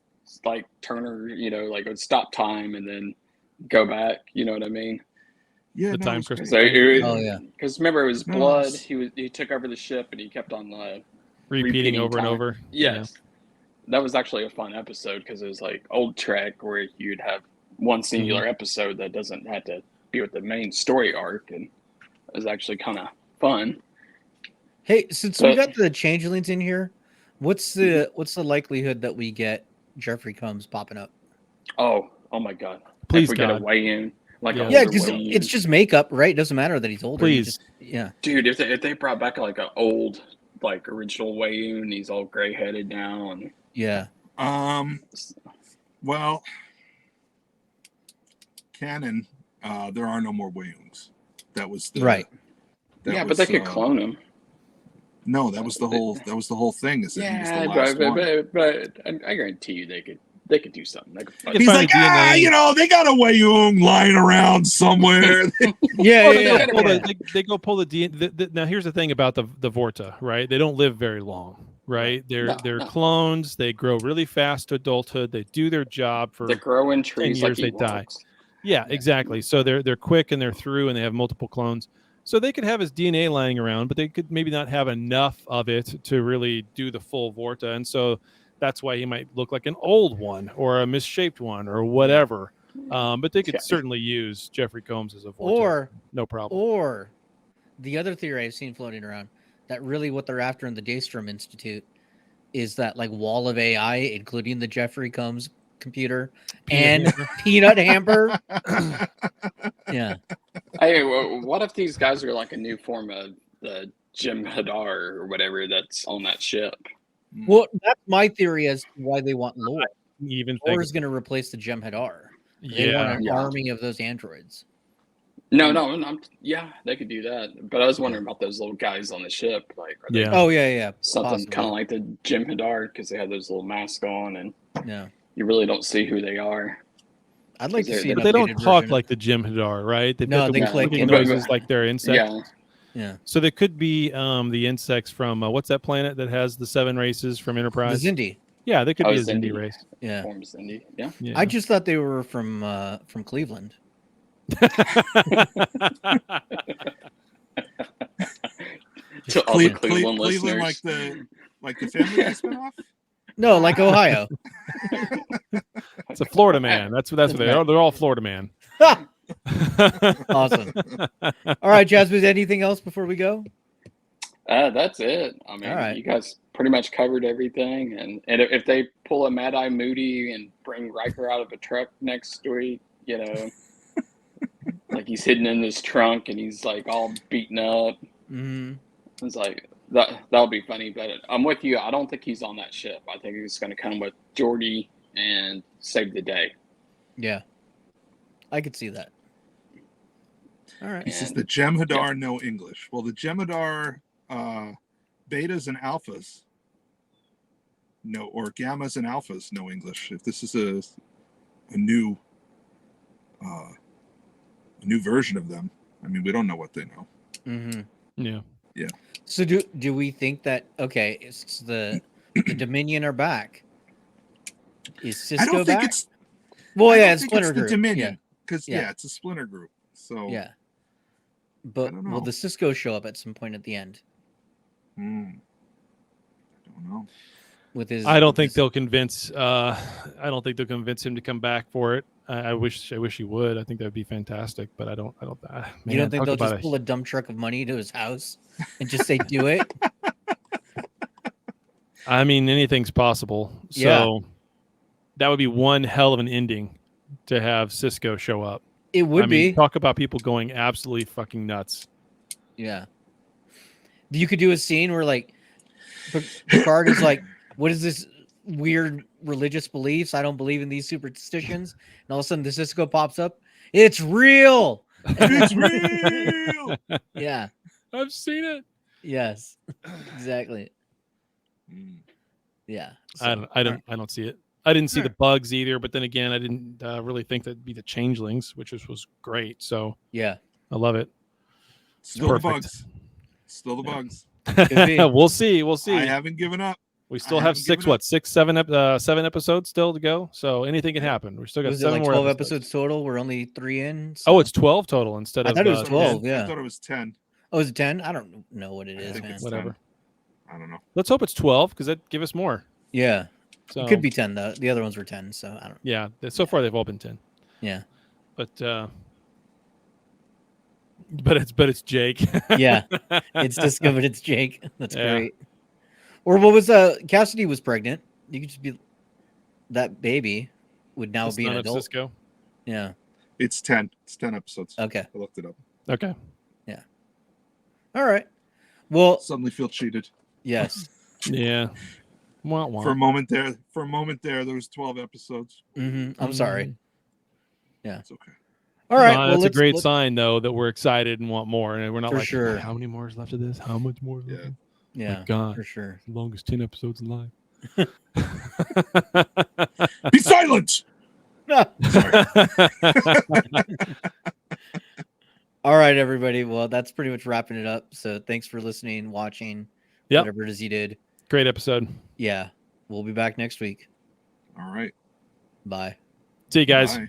like Turner, like would stop time and then go back. You know what I mean? Yeah, the time crystal. So yeah. Because remember, it was blood. He took over the ship, and he kept on repeating over time. And over. Yes. That was actually a fun episode, because it was like old Trek, where you'd have one singular episode that doesn't have to be with the main story arc, and it was actually kind of fun. Hey, since we got the changelings in here, what's the likelihood that we get Jeffrey Combs popping up? Oh my God! Please, if we get a weigh in, because it's just makeup, right? It doesn't matter that he's older. Please, dude. If they brought back like an old, like original Wayne, he's all gray headed now, and well, canon, there are no more Waynes. That was right. But they could clone him. No, that was the whole. That was the whole thing. Is that he was the last but I guarantee you they could do something. He's like, they got a Wayung lying around somewhere. They go pull the DNA. Now, here's the thing about the Vorta, right? They don't live very long, right? They're clones. They grow really fast to adulthood. They do their job for they grow in trees 10 years. Like they die. Yeah, exactly. So they're quick and they're through, and they have multiple clones. So they could have his DNA lying around, but they could maybe not have enough of it to really do the full Vorta, and so that's why he might look like an old one or a misshaped one or whatever. But they could certainly use Jeffrey Combs as a voice. Or no problem. Or the other theory I've seen floating around that really what they're after in the Daystrom Institute is that like wall of AI, including the Jeffrey Combs computer Peanut Hamper. Yeah. Hey, what if these guys are like a new form of the Jim Hadar or whatever that's on that ship? Well, that's my theory as to why they want Lore. Even Lore is going to replace the Jim Hadar. They Yeah. want an army of those androids. No, yeah, they could do that. But I was wondering about those little guys on the ship. Like, are they yeah. something kind of like the Jim Hadar because they have those little masks on and yeah, you really don't see who they are. I'd like to see an But they don't updated talk version. like the Jim Hadar, right? They've No, got the they click clicking in. noises like they're insects. Yeah. So they could be the insects from what's that planet that has the 7 races from Enterprise? The Xindi. Yeah, they could be a Xindi. Xindi race. Yeah. Form Xindi. Yeah. I just thought they were from Cleveland. To all the Cleveland listeners. like the Family Guy spinoff? No, like Ohio. It's a Florida man. That's what they are. They're all Florida man. Awesome. All right, Jasmine, anything else before we go? That's it. I mean, All right. you guys pretty much covered everything. And if they pull a Mad Eye Moody and bring Riker out of a truck next week, you know, like he's hidden in his trunk and he's like all beaten up. Mm-hmm. It's like that'll be funny. But I'm with you. I don't think he's on that ship. I think he's going to come with Geordi and save the day. Yeah, I could see that. All right. He says the Jem'Hadar know English. Well, the Jem'Hadar betas and alphas know, or gammas and alphas know English. If this is a new version of them, I mean, we don't know what they know. Mm-hmm. Yeah. Yeah. So do we think that it's the Dominion are back? Is Cisco I don't think back? it's. Well, I yeah, don't it's think Splinter it's the Group. Dominion because Yeah. it's a splinter group. So Yeah. But don't know. will the Cisco show up at some point at the end I don't know. with his? I don't with think his- they'll convince. I don't think they'll convince him to come back for it. I wish he would. I think that would be fantastic. But I don't. You Man, don't think talk they'll about just pull a dump truck of money to his house and just say, "Do it"? I mean, anything's possible. So that would be one hell of an ending to have Cisco show up. It would be. Talk about people going absolutely fucking nuts. Yeah. You could do a scene where like Picard is like, "What is this weird religious beliefs? I don't believe in these superstitions." And all of a sudden the Cisco pops up. It's real. It's real. Yeah. I've seen it. Yes. Exactly. Yeah. So, I don't see it. I didn't see the bugs either, but then again, I didn't really think that'd be the changelings, which was great. So yeah, I love it. Still Perfect. the bugs. Still the bugs. We'll see. We'll see. I haven't given up. We still have 7 episodes still to go. So anything can happen. We still got was it 7 like more 12 episodes. episodes total? We're only 3 in. Oh, it's 12 total instead I of. thought it was 12. 10. Yeah. I thought it was 10. Oh, is it 10? I don't know what it is, man. Whatever. 10. I don't know. Let's hope it's 12 because that give us more. Yeah. So It could be 10 though. The other ones were 10, so I don't. Yeah. So far they've all been 10. Yeah. But it's Jake. Yeah. It's Cisco, but it's Jake. That's great. Or what was Cassidy was pregnant. You could just be that baby would now be an adult. Cisco. Yeah. It's 10. It's 10 episodes. Okay. I looked it up. Okay. Yeah. All right. Well, Suddenly feel cheated. yes. Yeah. Wah, wah. For a moment there, there was 12 episodes. I'm sorry. Yeah. It's okay. All right. No, well, that's a great let's- sign, though, that we're excited and want more, and we're not For like, sure. how many more is left of this? How much more? Is left? Yeah. My God, for sure. the longest 10 episodes alive. Be silent. All right, everybody. Well, that's pretty much wrapping it up. So thanks for listening, watching, whatever it is you did. Great episode. Yeah. We'll be back next week. All right. Bye. See you guys. Bye.